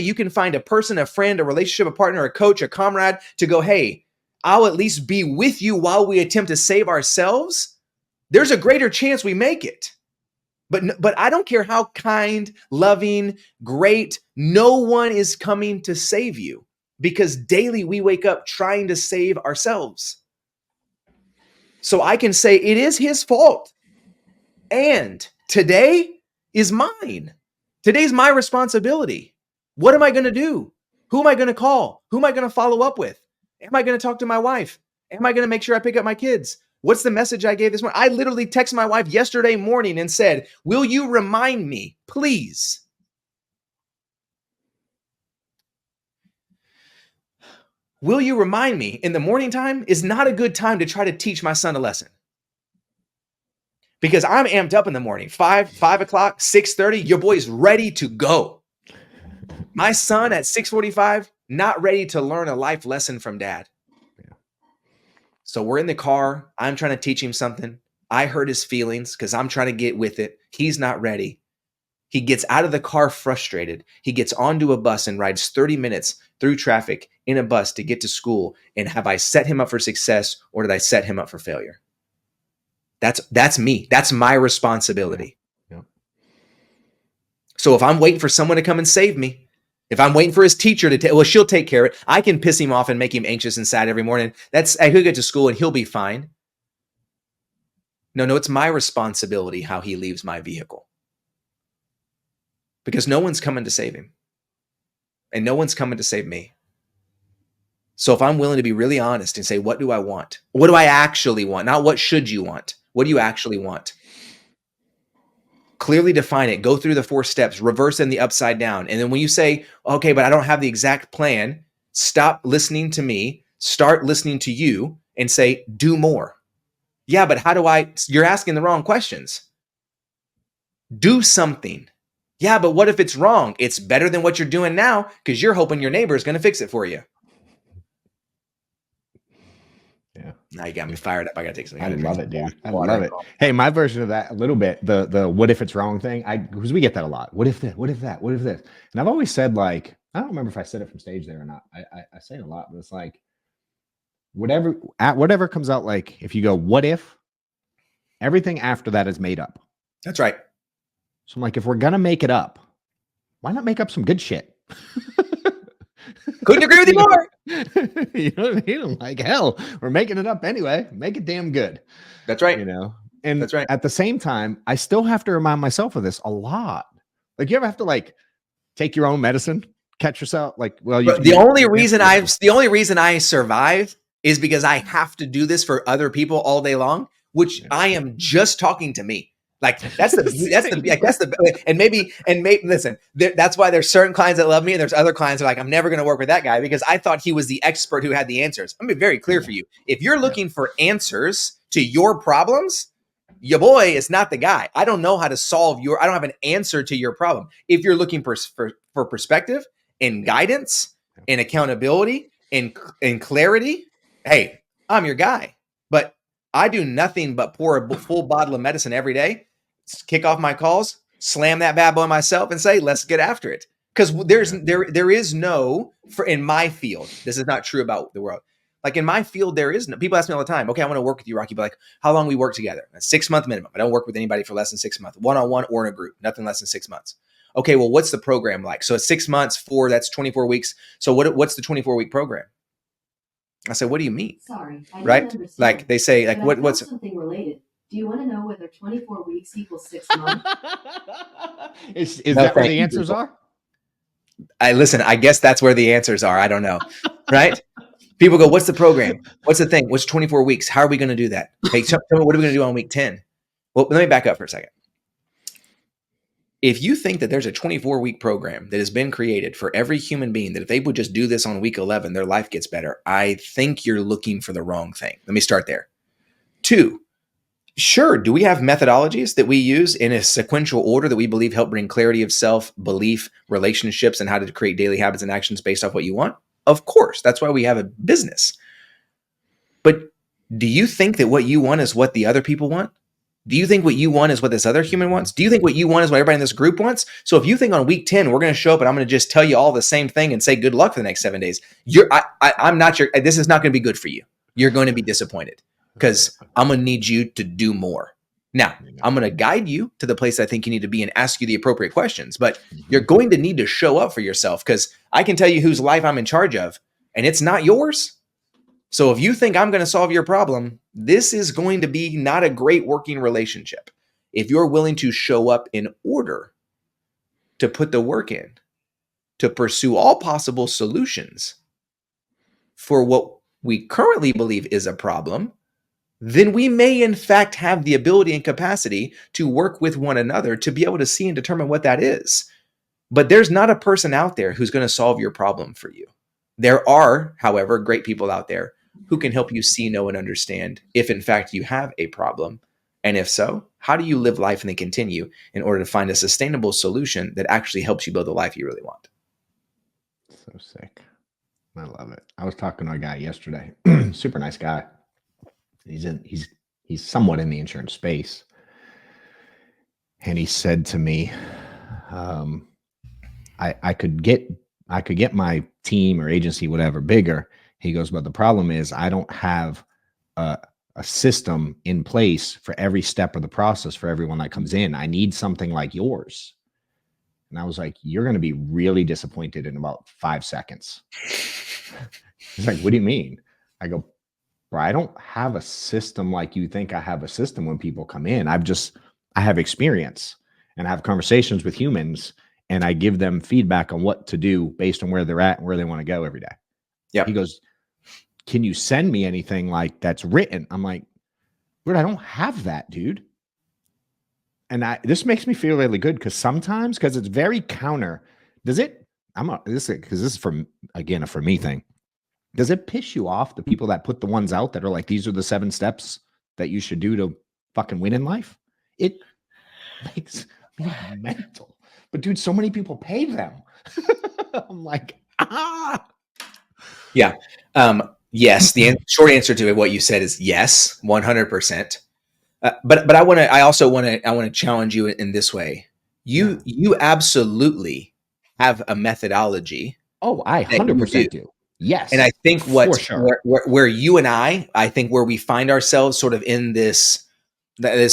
you can find a person, a friend, a relationship, a partner, a coach, a comrade to go, hey, I'll at least be with you while we attempt to save ourselves, there's a greater chance we make it. But I don't care how kind, loving, great, no one is coming to save you, because daily we wake up trying to save ourselves. So I can say it is his fault. And today is mine. Today's my responsibility. What am I going to do? Who am I going to call? Who am I going to follow up with? Am I going to talk to my wife? Am I going to make sure I pick up my kids? What's the message I gave this morning? I literally texted my wife yesterday morning and said, will you remind me, please? Will you remind me? In the morning time is not a good time to try to teach my son a lesson. Because I'm amped up in the morning, 5 o'clock, 6:30, your boy's ready to go. My son at 6:45, not ready to learn a life lesson from dad. Yeah. So we're in the car. I'm trying to teach him something. I hurt his feelings because I'm trying to get with it. He's not ready. He gets out of the car frustrated. He gets onto a bus and rides 30 minutes through traffic in a bus to get to school. And have I set him up for success, or did I set him up for failure? That's me. That's my responsibility. Yeah. So if I'm waiting for someone to come and save me, if I'm waiting for his teacher to she'll take care of it. I can piss him off and make him anxious and sad every morning. He'll get to school and he'll be fine. No, it's my responsibility how he leaves my vehicle. Because no one's coming to save him. And no one's coming to save me. So if I'm willing to be really honest and say, what do I want? What do I actually want? Not what should you want? What do you actually want? Clearly define it. Go through the 4 steps, reverse and the upside down. And then when you say, okay, but I don't have the exact plan, stop listening to me, start listening to you and say, do more. Yeah, but you're asking the wrong questions. Do something. Yeah, but what if it's wrong? It's better than what you're doing now because you're hoping your neighbor is going to fix it for you. Yeah. Now you got me fired up. I got to take something. I love it, dude. I love it. Hey, my version of that a little bit, the what if it's wrong thing, because we get that a lot. What if this? What if that? What if this? And I've always said, like, I don't remember if I said it from stage there or not. I say it a lot, but it's like, whatever comes out, like if you go, what if, everything after that is made up. That's right. So I'm like, if we're going to make it up, why not make up some good shit? Couldn't agree with you more. You know what I mean? I'm like, hell, we're making it up anyway. Make it damn good. That's right. You know? And that's right. At the same time, I still have to remind myself of this a lot. Like, you ever have to like take your own medicine, catch yourself? Like, well, the only reason I survive is because I have to do this for other people all day long, which I am just talking to me. Like that's listen, that's why there's certain clients that love me and there's other clients that are like, I'm never going to work with that guy because I thought he was the expert who had the answers. I'm going to be very clear for you. If you're looking for answers to your problems, your boy is not the guy. I don't know how to solve I don't have an answer to your problem. If you're looking for perspective and guidance and accountability and clarity, hey, I'm your guy. But I do nothing but pour a full bottle of medicine every day, kick off my calls, slam that bad boy myself and say, let's get after it. Because there is no, in my field, this is not true about the world. Like in my field, there is no, people ask me all the time, okay, I want to work with you, Rocky, but like, how long we work together? A 6-month minimum. I don't work with anybody for less than 6 months, one-on-one or in a group, nothing less than 6 months. Okay, well, what's the program like? So it's 6 months, that's 24 weeks. So what's the 24-week program? I said, what do you mean? Sorry, I right? Understand. Like they say, like what's something related? Do you want to know whether 24 weeks equals 6 months? is that where the answers are? Listen, I guess that's where the answers are. I don't know. Right? People go, what's the program? What's the thing? What's 24 weeks? How are we going to do that? Hey, tell me, what are we going to do on week 10? Well, let me back up for a second. If you think that there's a 24-week program that has been created for every human being, that if they would just do this on week 11, their life gets better, I think you're looking for the wrong thing. Let me start there. 2, sure, do we have methodologies that we use in a sequential order that we believe help bring clarity of self, belief, relationships, and how to create daily habits and actions based off what you want? Of course, that's why we have a business. But do you think that what you want is what the other people want? Do you think what you want is what this other human wants? Do you think what you want is what everybody in this group wants? So if you think on week 10, we're going to show up and I'm going to just tell you all the same thing and say good luck for the next 7 days, I'm not sure. This is not going to be good for you. You're going to be disappointed because I'm going to need you to do more. Now, I'm going to guide you to the place I think you need to be and ask you the appropriate questions, but you're going to need to show up for yourself because I can tell you whose life I'm in charge of and it's not yours. So if you think I'm going to solve your problem, this is going to be not a great working relationship. If you're willing to show up in order to put the work in, to pursue all possible solutions for what we currently believe is a problem, then we may in fact have the ability and capacity to work with one another to be able to see and determine what that is. But there's not a person out there who's going to solve your problem for you. There are, however, great people out there who can help you see, know, and understand if in fact you have a problem. And if so, how do you live life and then continue in order to find a sustainable solution that actually helps you build the life you really want? So sick. I love it. I was talking to a guy yesterday, super nice guy. He's somewhat in the insurance space. And he said to me, I could get my team or agency, whatever, bigger. He goes, but the problem is I don't have a system in place for every step of the process for everyone that comes in. I need something like yours. And I was like, you're going to be really disappointed in about 5 seconds. He's like, what do you mean? I go, bro, I don't have a system like you think I have a system when people come in. I have experience and I have conversations with humans and I give them feedback on what to do based on where they're at and where they want to go every day. Yeah. He goes, can you send me anything like that's written? I'm like, dude, I don't have that, dude. And this makes me feel really good because sometimes, because it's very counter. Does it? This is a for me thing. Does it piss you off the people that put the ones out that are like, these are the 7 steps that you should do to fucking win in life? It makes me mental. But dude, so many people pay them. I'm like, Yeah. Yes. The short answer to what you said is yes, 100%. But I also want to challenge you in this way. You absolutely have a methodology. Oh, I 100% do. Yes. And I think for sure. where you and I think where we find ourselves sort of in this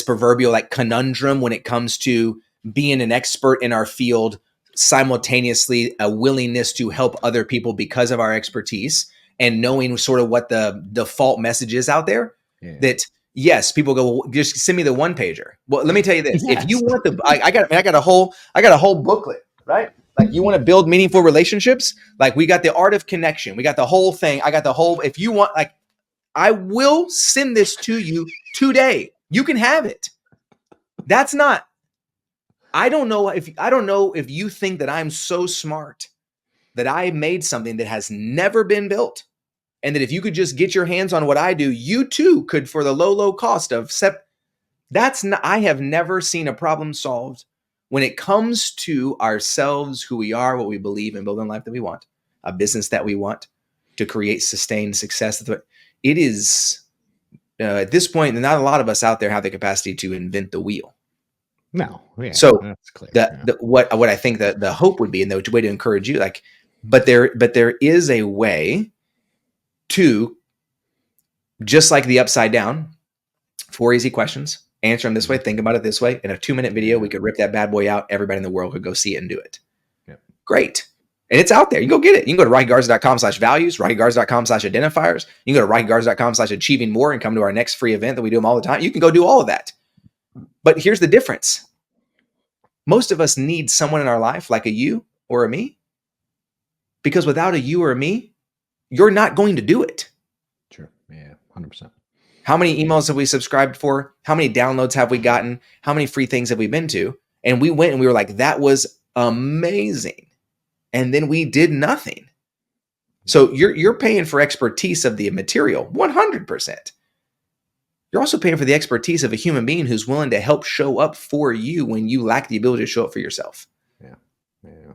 proverbial like conundrum when it comes to being an expert in our field, simultaneously a willingness to help other people because of our expertise and knowing sort of what the default message is out there. Yeah. That yes, people go, well, just send me the one pager. Well, let me tell you this: if you Yes. want I got a whole booklet, right? Like you want to build meaningful relationships, like we got the art of connection, we got the whole thing. I got the whole. If you want, like, I will send this to you today. You can have it. That's not. I don't know if you think that I'm so smart that I made something that has never been built, and that if you could just get your hands on what I do, you too could for the low cost of. That's not. I have never seen a problem solved when it comes to ourselves, who we are, what we believe, and building a life that we want, a business that we want to create sustained success. It is at this point, not a lot of us out there have the capacity to invent the wheel. No, yeah, So that's clear. What I think that the hope would be, and the way to encourage you, like, but there is a way to, just like the upside down, 4 easy questions, answer them this way, think about it this way. In a 2-minute video, we could rip that bad boy out. Everybody in the world could go see it and do it. Yep. Great. And it's out there. You can go get it. You can go to rockygarza.com/values, rockygarza.com/identifiers. You can go to rockygarza.com/achieving more and come to our next free event that we do them all the time. You can go do all of that. But here's the difference. Most of us need someone in our life like a you or a me, because without a you or a me, you're not going to do it. Sure. Yeah, 100%. How many emails have we subscribed for? How many downloads have we gotten? How many free things have we been to? And we went and we were like, that was amazing. And then we did nothing. So you're paying for expertise of the material, 100%. You're also paying for the expertise of a human being who's willing to help show up for you when you lack the ability to show up for yourself. Yeah. Yeah.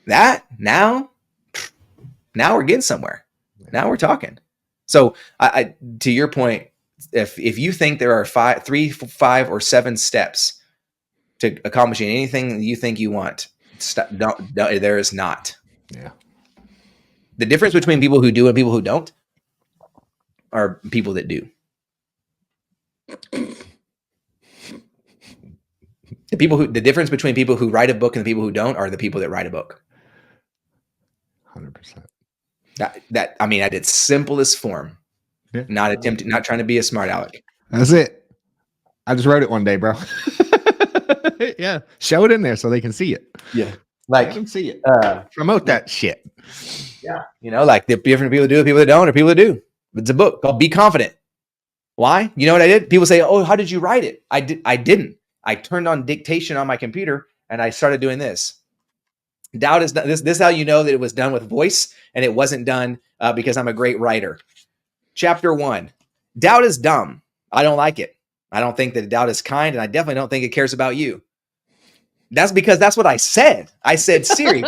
That now we're getting somewhere. Now we're talking. So I to your point, if you think there are 3, 5, or 7 steps to accomplishing anything you think you want, don't, there is not. Yeah. The difference between people who do and people who don't are people that do. The difference between people who write a book and the people who don't are the people that write a book. 100%. That I mean, at its simplest form, Yeah. not trying to be a smart aleck. That's it. I just wrote it one day, bro. Yeah. Show it in there so they can see it. Yeah. Let Like, them see it. Promote that shit. yeah, like the different people do, people that don't, or people that do. It's a book called Be Confident. Why? You know what I did? People say, "Oh, how did you write it?" I didn't. I turned on dictation on my computer and I started doing this. Doubt is this. This is how you know that it was done with voice and it wasn't done because I'm a great writer. Chapter 1: doubt is dumb. I don't like it. I don't think that doubt is kind, and I definitely don't think it cares about you. That's because that's what I said. I said, Siri.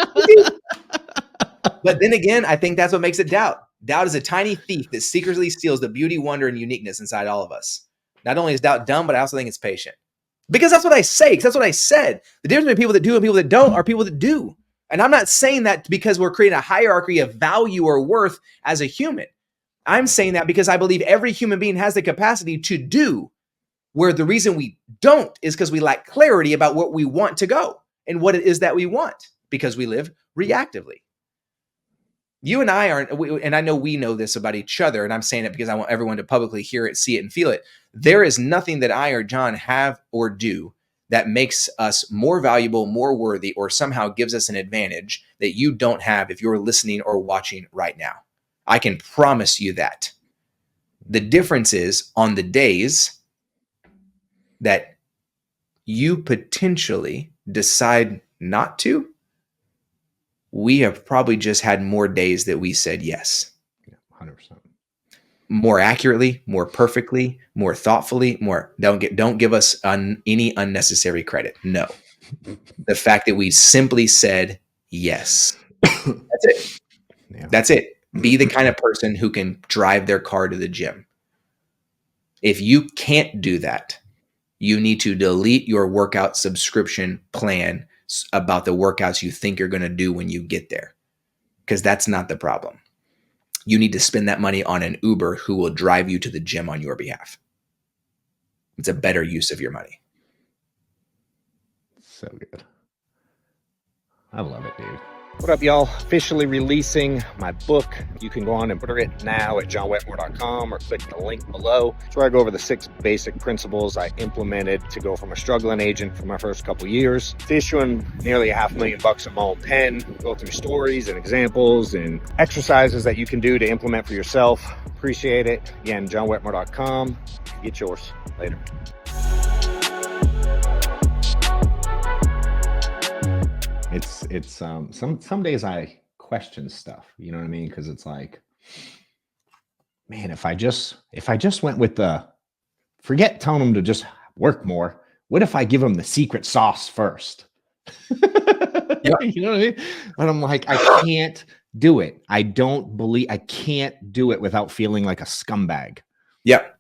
But then again, I think that's what makes it doubt. Doubt is a tiny thief that secretly steals the beauty, wonder, and uniqueness inside all of us. Not only is doubt dumb, but I also think it's patient. Because that's what I say. Because that's what I said. The difference between people that do and people that don't are people that do. And I'm not saying that because we're creating a hierarchy of value or worth as a human. I'm saying that because I believe every human being has the capacity to do, where the reason we don't is because we lack clarity about what we want to go and what it is that we want, because we live reactively. You and I aren't, and I know we know this about each other, and I'm saying it because I want everyone to publicly hear it, see it, and feel it. There is nothing that I or John have or do that makes us more valuable, more worthy, or somehow gives us an advantage that you don't have if you're listening or watching right now. I can promise you that. The difference is on the days that you potentially decide not to, we have probably just had more days that we said yes. Yeah, 100%. More accurately, more perfectly, more thoughtfully, more. Don't give us any unnecessary credit. No. The fact that we simply said yes. That's it. Yeah. That's it. Be the kind of person who can drive their car to the gym. If you can't do that, you need to delete your workout subscription plan about the workouts you think you're going to do when you get there, because that's not the problem. you need to spend that money on an Uber who will drive you to the gym on your behalf. It's a better use of your money. So good. I love it, dude. What up, y'all? Officially releasing my book. You can go on and order it now at johnwetmore.com or click the link below. It's where I go over the 6 basic principles I implemented to go from a struggling agent for my first couple years to issuing nearly $500,000 in my own pen. Go through stories and examples and exercises that you can do to implement for yourself. Appreciate it. Again, johnwetmore.com. Get yours. Later. It's some days I question stuff, you know what I mean? Because it's like, man, if I just went with the forget telling them to just work more, what if I give them the secret sauce first? Yeah. You know what I mean? And I'm like, I can't do it. I can't do it without feeling like a scumbag. Yep.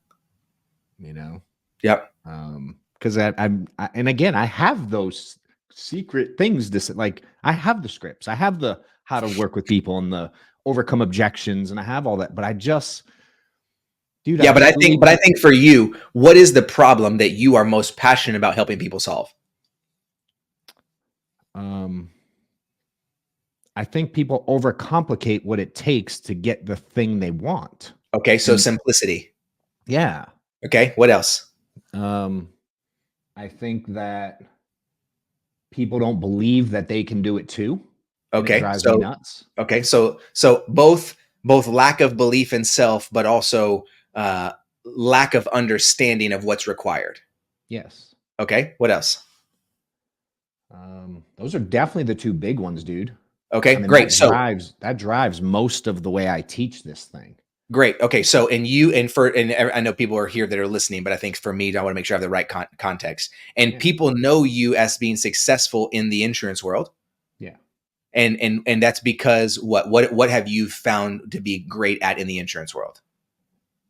You know? Yep. Because and again, I have those secret things like I have the scripts, I have the how to work with people and the overcome objections, and I have all that, but I just, dude, yeah, but I think for you, what is the problem that you are most passionate about helping people solve? I think people overcomplicate what it takes to get the thing they want. Okay, so simplicity. Yeah. Okay, what else? I think that people don't believe that they can do it too. Okay, it drives me nuts. Okay, so both lack of belief in self, but also lack of understanding of what's required. Yes. Okay, what else? Those are definitely the 2 big ones, dude. Okay, I mean, great. That drives most of the way I teach this thing. Great. Okay, so and I know people are here that are listening, but I think for me, I want to make sure I have the right context. And people know you as being successful in the insurance world. Yeah. And that's because what have you found to be great at in the insurance world?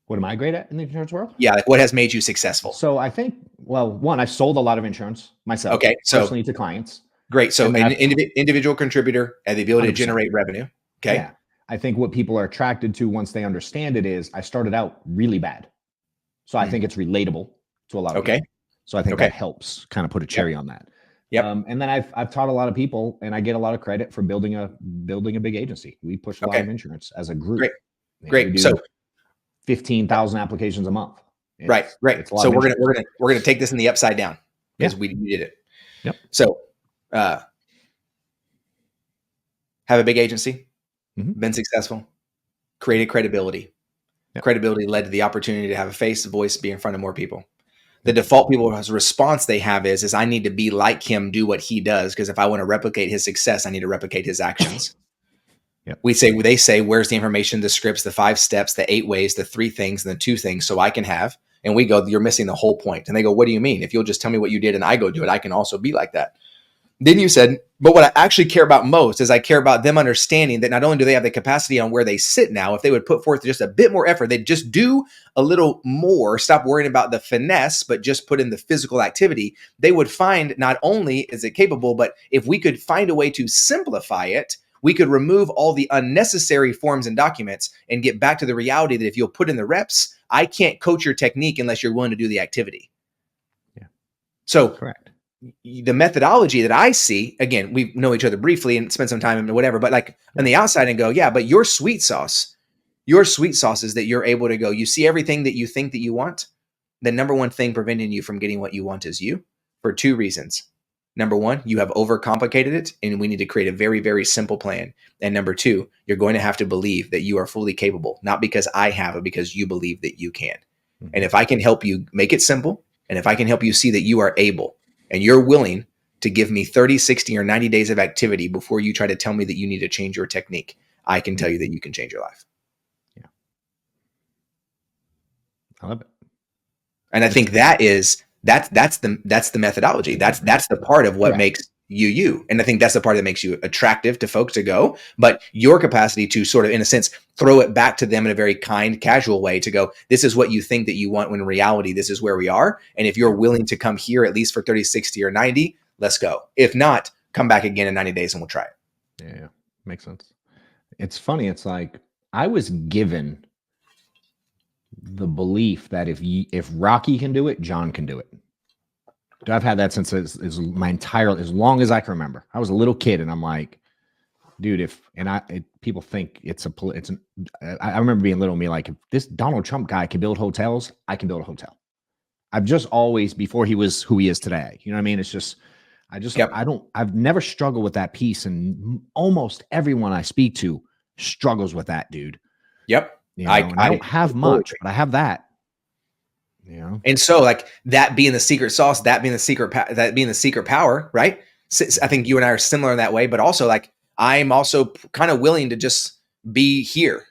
What am I great at in the insurance world? Yeah, like what has made you successful? So I think, well, one, I've sold a lot of insurance myself. Okay, so personally to clients. Great. So an individual contributor and the ability 100%. To generate revenue. Okay. Yeah. I think what people are attracted to once they understand it is I started out really bad. So I think it's relatable to a lot of people. So I think that helps kind of put a cherry on that. Yep. And then I've taught a lot of people, and I get a lot of credit for building a big agency. We push a lot of insurance as a group. Great. So 15,000 applications a month. Right. So we're gonna take this in the upside down because we did it. Yep. So have a big agency, been successful, created credibility. Yep. Credibility led to the opportunity to have a face, a voice, be in front of more people. The default people's response they have is I need to be like him, do what he does, because if I want to replicate his success, I need to replicate his actions. Yep. They say, where's the information, the scripts, the 5 steps, the 8 ways, the 3 things, and the 2 things so I can have. And we go, you're missing the whole point. And they go, what do you mean? If you'll just tell me what you did and I go do it, I can also be like that. Then you said, but what I actually care about most is I care about them understanding that not only do they have the capacity on where they sit now, if they would put forth just a bit more effort, they'd just do a little more, stop worrying about the finesse, but just put in the physical activity, they would find not only is it capable, but if we could find a way to simplify it, we could remove all the unnecessary forms and documents and get back to the reality that if you'll put in the reps, I can't coach your technique unless you're willing to do the activity. Yeah. So correct. The methodology that I see, again, we know each other briefly and spend some time and whatever, but like on the outside and go, yeah, but your sweet sauce is that you're able to go, you see everything that you think that you want. The number one thing preventing you from getting what you want is you, for 2 reasons. Number 1, you have overcomplicated it and we need to create a very, very simple plan. And number 2, you're going to have to believe that you are fully capable, not because I have it, because you believe that you can. And if I can help you make it simple, and if I can help you see that you are able, and you're willing to give me 30, 60, or 90 days of activity before you try to tell me that you need to change your technique, I can tell you that you can change your life. Yeah. I love it. And I think that's the methodology. That's the part of what makes you. And I think that's the part that makes you attractive to folks to go, but your capacity to sort of, in a sense, throw it back to them in a very kind, casual way to go, this is what you think that you want when in reality, this is where we are. And if you're willing to come here at least for 30, 60, or 90, let's go. If not, come back again in 90 days and we'll try it. Yeah. Makes sense. It's funny. It's like, I was given the belief that if Rocky can do it, John can do it. I've had that since as long as I can remember. I was a little kid, and I'm like, dude, people think I remember being little, and me like, if this Donald Trump guy can build hotels, I can build a hotel. I've just always, before he was who he is today, you know what I mean? It's just, I've never struggled with that piece, and almost everyone I speak to struggles with that, dude. Yep. You know, I don't have much, but I have that. You know, and so like that being the secret sauce, that being the secret power, right? I think you and I are similar in that way, but also like I'm also kind of willing to just be here.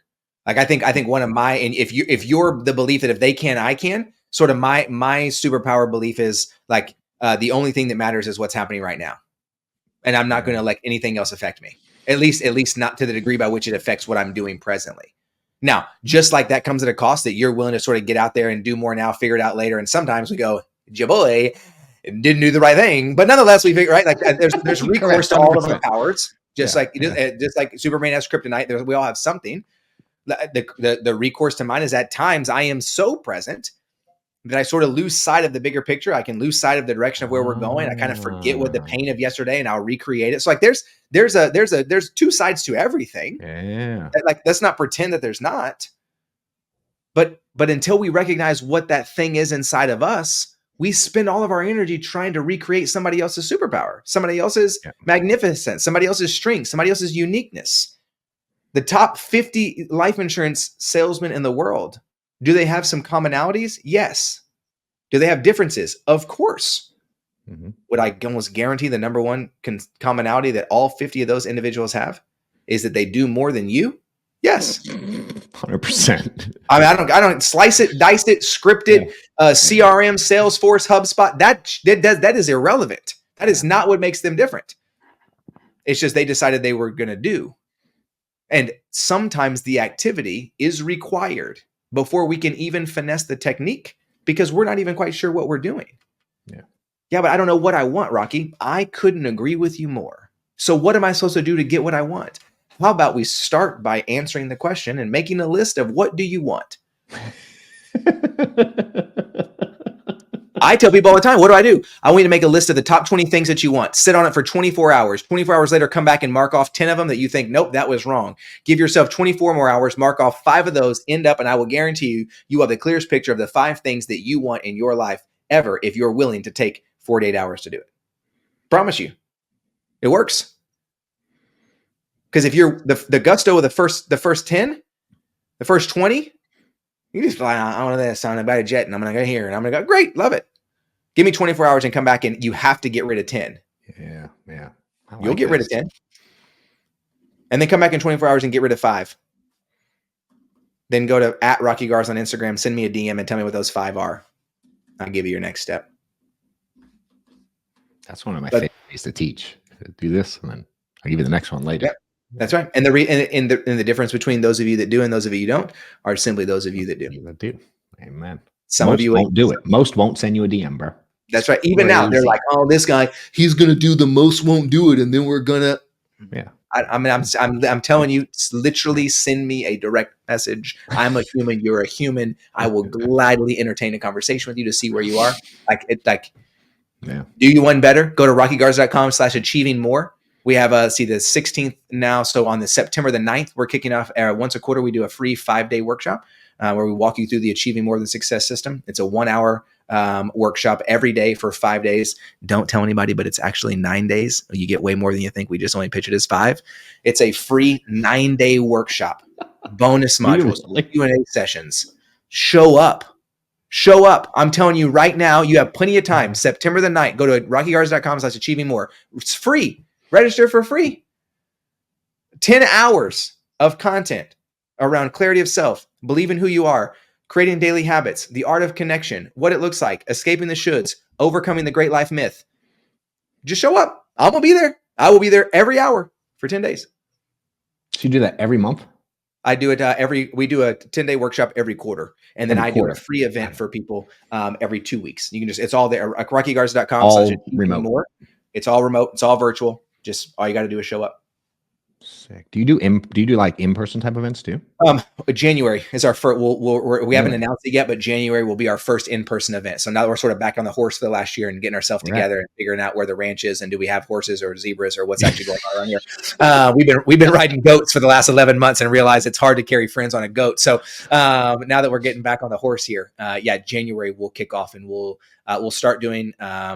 Like I think one of my, and if you're the belief that if they can, I can. Sort of my superpower belief is like the only thing that matters is what's happening right now, and I'm not going to let anything else affect me. At least not to the degree by which it affects what I'm doing presently. Now, just like that comes at a cost that you're willing to sort of get out there and do more now, figure it out later. And sometimes we go, "Ja boy, didn't do the right thing," but nonetheless, we figure right. Like there's recourse to all of our powers, just like Superman has kryptonite. We all have something. The recourse to mine is at times I am so present that I sort of lose sight of the bigger picture. I can lose sight of the direction of where we're going. I kind of forget what the pain of yesterday, and I'll recreate it. So like there's two sides to everything. Yeah. Like let's not pretend that there's not. But until we recognize what that thing is inside of us, we spend all of our energy trying to recreate somebody else's superpower, somebody else's magnificence, somebody else's strength, somebody else's uniqueness. The top 50 life insurance salesmen in the world, do they have some commonalities? Yes. Do they have differences? Of course. Mm-hmm. Would I almost guarantee the number one commonality that all 50 of those individuals have is that they do more than you? Yes. 100%. I mean, I don't slice it, dice it, script it, CRM, Salesforce, HubSpot. That is irrelevant. That is not what makes them different. It's just they decided they were going to do. And sometimes the activity is required before we can even finesse the technique because we're not even quite sure what we're doing. Yeah, but I don't know what I want, Rocky. I couldn't agree with you more. So what am I supposed to do to get what I want? How about we start by answering the question and making a list of what do you want? I tell people all the time, what do? I want you to make a list of the top 20 things that you want. Sit on it for 24 hours. 24 hours later, come back and mark off 10 of them that you think, nope, that was wrong. Give yourself 24 more hours, mark off 5 of those, end up, and I will guarantee you have the clearest picture of the 5 things that you want in your life ever if you're willing to take 48 hours to do it. Promise you. It works. Because if you're the gusto of the first 10, the first 20, you just fly, I want this, I'm going to buy a jet, and I'm going to go here, and I'm going to go, great, love it. Give me 24 hours and come back, and you have to get rid of 10. Yeah. You'll get rid of 10. And then come back in 24 hours and get rid of 5. Then go to @Rocky Garza on Instagram, send me a DM, and tell me what those 5 are. I'll give you your next step. That's one of my favorite ways to teach. Do this, and then I'll give you the next one later. Yep. That's right. And the difference between those of you that do and those of you who don't are simply those of you that do. Amen. Some of you won't do it. Most won't send you a DM, bro. That's right. Even now, they're like, "Oh, this guy, he's gonna do the most, won't do it, and then we're gonna." Yeah. I'm telling you, literally send me a direct message. I'm a human. You're a human. I will gladly entertain a conversation with you to see where you are. Do you one better? Go to rockygarza.com/achieving-more. We have the 16th now. So on the September the 9th, we're kicking off once a quarter. We do a free 5-day workshop where we walk you through the Achieving More Than Success system. It's a 1-hour workshop every day for 5 days. Don't tell anybody, but it's actually 9 days. You get way more than you think. We just only pitch it as 5. It's a free 9-day workshop, bonus modules, Q&A sessions. Show up. I'm telling you right now, you have plenty of time. September the 9th, go to rockygarza.com/achieving-more. It's free. Register for free. 10 hours of content around clarity of self, believe in who you are, creating daily habits, the art of connection, what it looks like, escaping the shoulds, overcoming the great life myth. Just show up. I'm going to be there. I will be there every hour for 10 days. So you do that every month? I do it we do a 10-day workshop every quarter. And then I do a free event for people every 2 weeks. You can it's all there. rockygarza.com/achieving-more. It's all remote. It's all virtual. Just all you got to do is show up. Sick. Do you do like in-person type events too? January is our first. We haven't Really? announced it yet, but January will be our first in-person event. So now that we're sort of back on the horse for the last year and getting ourselves Right. together and figuring out where the ranch is and do we have horses or zebras or what's actually going on around here. We've been riding goats for the last 11 months and realized it's hard to carry friends on a goat. So now that we're getting back on the horse here, January we'll kick off and we'll start doing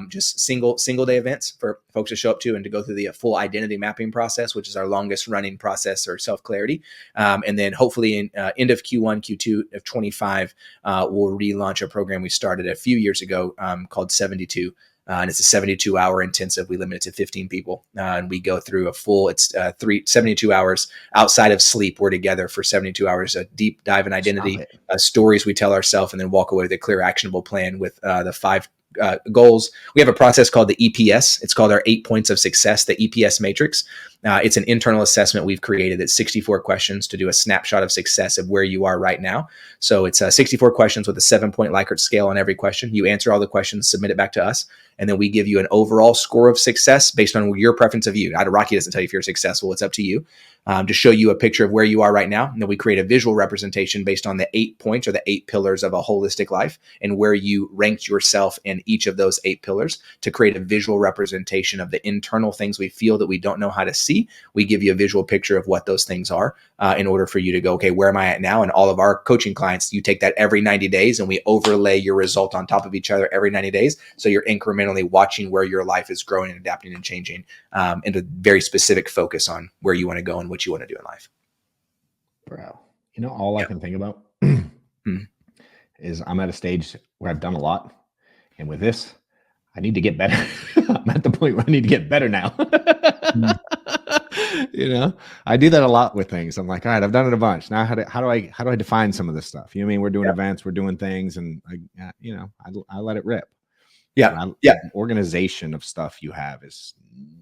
just single day events for folks to show up to and to go through the full identity mapping process, which is our longest running process or self-clarity. And then hopefully in end of Q1, Q2 of 25, we'll relaunch a program we started a few years ago called 72. And it's a 72-hour intensive. We limit it to 15 people. And we go through a full, 72 hours outside of sleep. We're together for 72 hours, a deep dive in identity, stories we tell ourselves, and then walk away with a clear, actionable plan with the 5 goals. We have a process called the EPS. It's called our 8 points of success, the EPS matrix. It's an internal assessment we've created that's 64 questions to do a snapshot of success of where you are right now. So it's 64 questions with a 7-point Likert scale on every question. You answer all the questions, submit it back to us, and then we give you an overall score of success based on your preference of you. Rocky doesn't tell you if you're successful. It's up to you. To show you a picture of where you are right now. And then we create a visual representation based on the 8 points or the 8 pillars of a holistic life and where you ranked yourself in each of those 8 pillars to create a visual representation of the internal things we feel that we don't know how to see. We give you a visual picture of what those things are in order for you to go, okay, where am I at now? And all of our coaching clients, you take that every 90 days and we overlay your result on top of each other every 90 days. So you're incrementally watching where your life is growing and adapting and changing and a very specific focus on where you want to go and what you want to do in life. Bro, all I can think about is I'm at a stage where I've done a lot. And with this, I need to get better. I'm at the point where I need to get better now. I do that a lot with things. I'm like, all right, I've done it a bunch. Now, how do I define some of this stuff? You know what I mean? We're doing events, we're doing things, and I let it rip. Organization of stuff you have is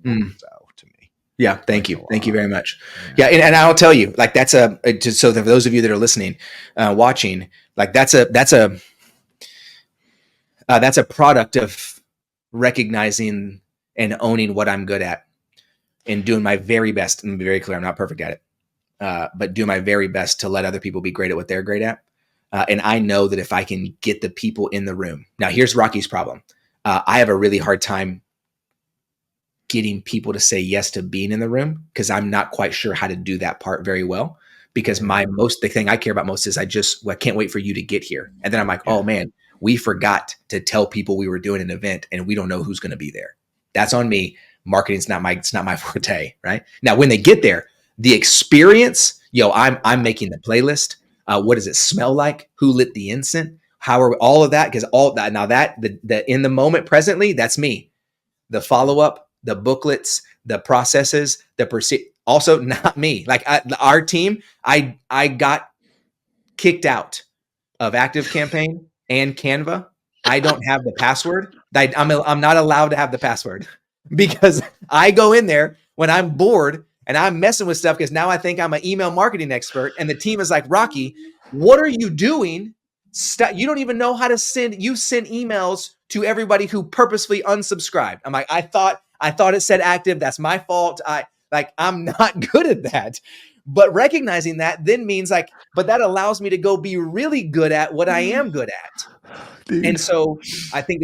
so to me. Yeah. Thank you very much. Yeah. And I'll tell you, like, that's so for those of you that are listening, watching, like that's a product of recognizing and owning what I'm good at and doing my very best. And be very clear, I'm not perfect at it, but do my very best to let other people be great at what they're great at. And I know that if I can get the people in the room. Now, here's Rocky's problem. I have a really hard time getting people to say yes to being in the room because I'm not quite sure how to do that part very well. Because the thing I care about most is I can't wait for you to get here. And then I'm like, oh man, we forgot to tell people we were doing an event and we don't know who's going to be there. That's on me. Marketing's not my forte, right? Now, when they get there, the experience, I'm making the playlist. What does it smell like? Who lit the incense? How are all of that? Because all that now the in the moment presently, that's me. The follow-up, the booklets, the processes, also not me. Like our team, I got kicked out of ActiveCampaign and Canva. I don't have the password. I'm not allowed to have the password because I go in there when I'm bored and I'm messing with stuff because now I think I'm an email marketing expert. And the team is like, Rocky, what are you doing? You don't even know how to send emails to everybody who purposefully unsubscribed. I'm like, I thought it said active. That's my fault. I'm not good at that. But recognizing that then means but that allows me to go be really good at what I am good at. Dude. And so I think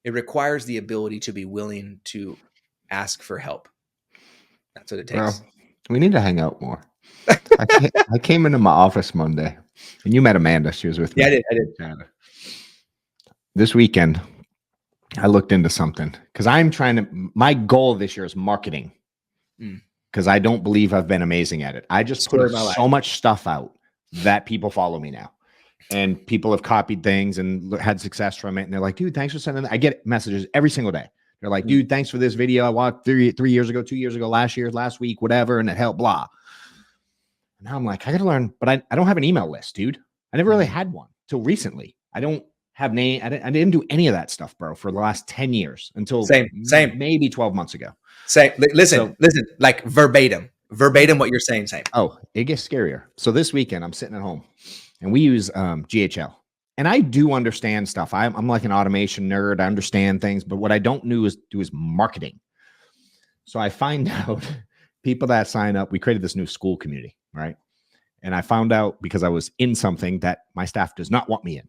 it requires the ability to be willing to ask for help. That's what it takes. Well, we need to hang out more. I came into my office Monday and you met Amanda. She was with me. Yeah, I did. This weekend, I looked into something because my goal this year is marketing because I don't believe I've been amazing at it. I just put so much stuff out that people follow me now and people have copied things and had success from it. And they're like, dude, thanks for sending that. I get messages every single day. They're like, dude, thanks for this video. I watched 3 years ago, 2 years ago, last week, whatever. And it helped, blah. And now I'm like, I got to learn, but I don't have an email list, dude. I never really had one till recently. I don't have name. I didn't do any of that stuff, bro, for the last 10 years until same, maybe 12 months ago. Listen, like verbatim what you're saying. Same. Oh, it gets scarier. So this weekend I'm sitting at home and we use GHL and I do understand stuff. I'm like an automation nerd. I understand things, but what I don't do is marketing. So I find out people that sign up, we created this new school community, right? And I found out because I was in something that my staff does not want me in.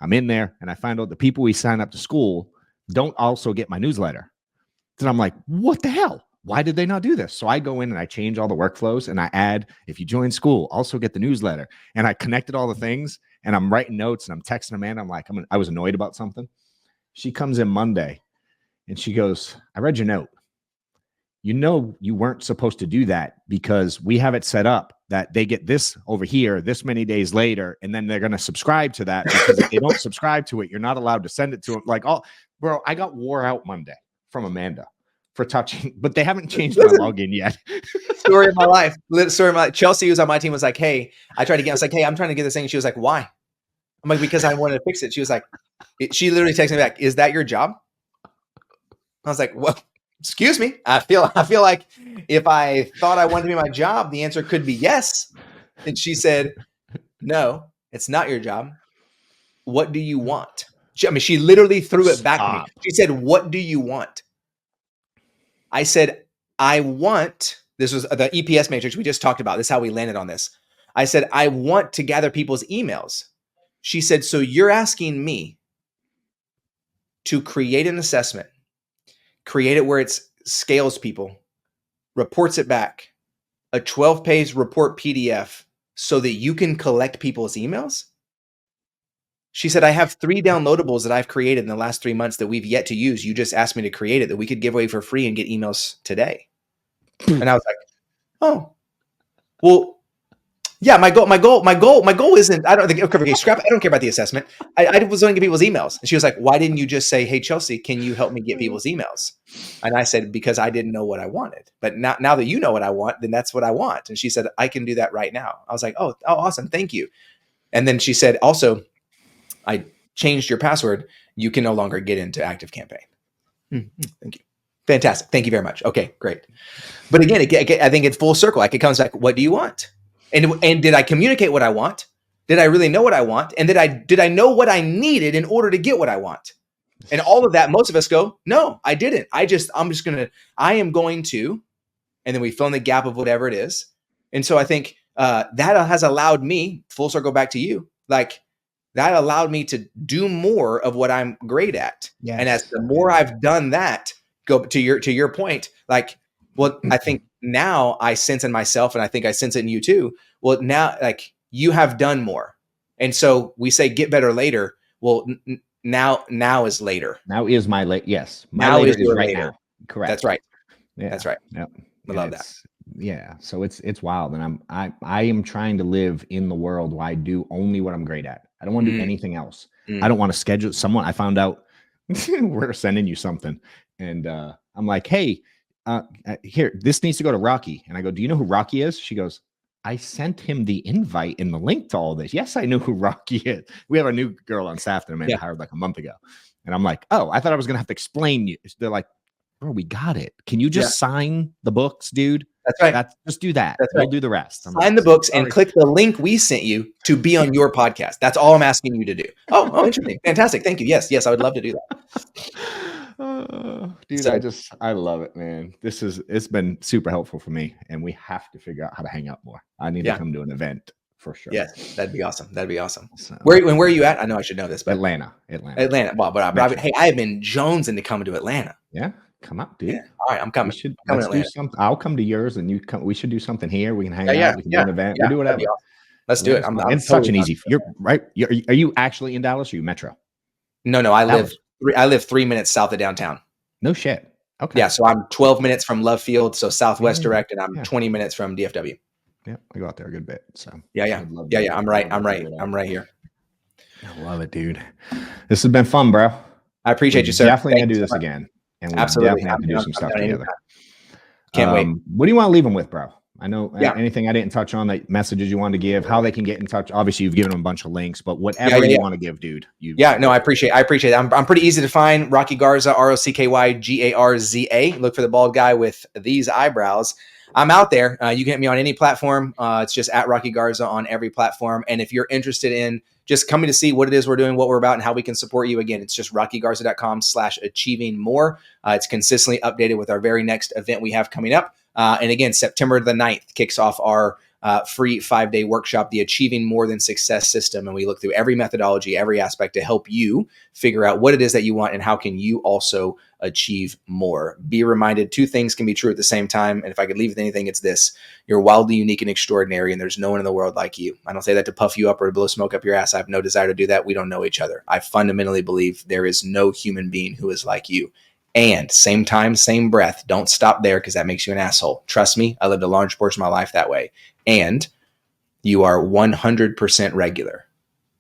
I'm in there and I find out the people we sign up to school don't also get my newsletter. Then I'm like, what the hell? Why did they not do this? So I go in and I change all the workflows and I add, if you join school, also get the newsletter. And I connected all the things and I'm writing notes and I'm texting Amanda. I'm like, I was annoyed about something. She comes in Monday and she goes, I read your note. You know, you weren't supposed to do that because we have it set up that they get this over here this many days later, and then they're going to subscribe to that because if they don't subscribe to it, you're not allowed to send it to them. Like, bro, I got wore out Monday from Amanda for touching, but they haven't changed my login yet. Story of my life. Story of my life. Chelsea, who's on my team, was like, hey, I was like, hey, I'm trying to get this thing. She was like, why? I'm like, because I wanted to fix it. She was like, she literally texted me back, is that your job? I was like, well, excuse me. I feel like if I thought I wanted to be my job, the answer could be yes. And she said, no, it's not your job. What do you want? She literally threw it back to me. She said, what do you want? I said, I want, this was the EPS matrix we just talked about. This is how we landed on this. I said, I want to gather people's emails. She said, so you're asking me to create an assessment, create it where it scales people, reports it back, a 12-page report PDF so that you can collect people's emails? She said, I have 3 downloadables that I've created in the last 3 months that we've yet to use. You just asked me to create it that we could give away for free and get emails today. And I was like, oh, well, yeah, my goal isn't, I don't think, okay, scrap, I don't care about the assessment. I was going to get people's emails. And she was like, why didn't you just say, hey, Chelsea, can you help me get people's emails? And I said, because I didn't know what I wanted. But now that you know what I want, then that's what I want. And she said, I can do that right now. I was like, oh, awesome. Thank you. And then she said, also, I changed your password. You can no longer get into Active Campaign. Thank you. Fantastic. Thank you very much. Okay, great. But again, I think it's full circle. Like it comes back, what do you want? And did I communicate what I want? Did I really know what I want? And did I know what I needed in order to get what I want? And all of that, most of us go, no, I didn't. I am going to, and then we fill in the gap of whatever it is. And so I think that has allowed me, full circle back to you, like that allowed me to do more of what I'm great at. Yes. And as the more I've done that, go to your point, like, well, I think now I sense in myself, and I think I sense it in you too. Well, now, like you have done more. And so we say get better later. Well, now is later. Now is my late. Yes. My later is right now. Correct. That's right. Yeah. That's right. Yep. I love that. Yeah. So it's wild. And I am trying to live in the world where I do only what I'm great at. I don't want to do anything else. I don't want to schedule someone. I found out we're sending you something. And I'm like, hey, here, this needs to go to Rocky. And I go, do you know who Rocky is? She goes, I sent him the invite and the link to all this. Yes, I know who Rocky is. We have a new girl on staff that Amanda hired like a month ago. And I'm like, oh, I thought I was going to have to explain you. They're like, bro, we got it. Can you just sign the books, dude? That's right. Just do that. That's we'll do the rest. Sign the books and click the link we sent you to be on your podcast. That's all I'm asking you to do. Oh, interesting. Fantastic. Thank you. Yes, I would love to do that. Dude, so, I love it, man. It's been super helpful for me, and we have to figure out how to hang out more. I need to come to an event for sure. Yes, that'd be awesome. So, where are you at? I know I should know this, but Atlanta. Well, but I have been jonesing to come to Atlanta. Yeah, come up, dude. Yeah. All right, I'm coming. Let's do something. I'll come to yours, and you come. We should do something here. We can hang out. We can do an event. We do whatever. Awesome. Let's do it. I'm it's totally such an easy. You're right. Are you actually in Dallas? Or are you Metro? No. I live 3 minutes south of downtown. No shit. Okay. Yeah, so I'm 12 minutes from Love Field, so Southwest Direct, and I'm 20 minutes from DFW. Yeah, I go out there a good bit. So yeah. I'm right here. I love it, dude. This has been fun, bro. I appreciate you, sir. Definitely gonna do this again, and we definitely have to do some stuff together. Can't wait. What do you want to leave them with, bro? I know anything I didn't touch on, that messages you wanted to give, how they can get in touch. Obviously, you've given them a bunch of links, but whatever you want to give, dude. No, I appreciate it. I'm pretty easy to find. Rocky Garza, ROCKYGARZA. Look for the bald guy with these eyebrows. I'm out there. You can hit me on any platform. It's just at Rocky Garza on every platform. And if you're interested in just coming to see what it is we're doing, what we're about, and how we can support you. Again, it's just rockygarza.com/achieving-more. It's consistently updated with our very next event we have coming up. And again, September the 9th kicks off our free 5-day workshop, the Achieving More Than Success System. And we look through every methodology, every aspect to help you figure out what it is that you want and how can you also achieve more. Be reminded, 2 things can be true at the same time. And if I could leave with anything, it's this: you're wildly unique and extraordinary, and there's no one in the world like you. I don't say that to puff you up or to blow smoke up your ass. I have no desire to do that. We don't know each other. I fundamentally believe there is no human being who is like you. And same time, same breath, don't stop there, because that makes you an asshole. Trust me, I lived a large portion of my life that way. And you are 100% regular,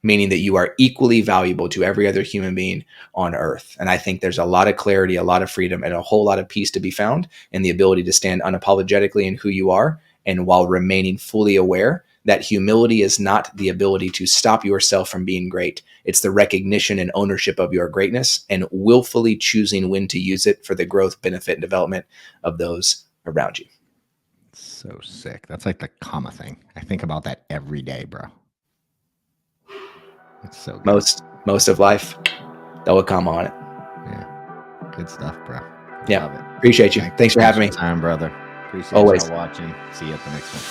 meaning that you are equally valuable to every other human being on earth. And I think there's a lot of clarity, a lot of freedom, and a whole lot of peace to be found in the ability to stand unapologetically in who you are, and while remaining fully aware that humility is not the ability to stop yourself from being great. It's the recognition and ownership of your greatness and willfully choosing when to use it for the growth, benefit, and development of those around you. So sick. That's like the comma thing. I think about that every day, bro. It's so good. Most of life, throw a comma on it. Yeah. Good stuff, bro. Yeah. Love it. Appreciate you. Thanks for having me. Time, brother. Appreciate Always. y'all watching. See you at the next one.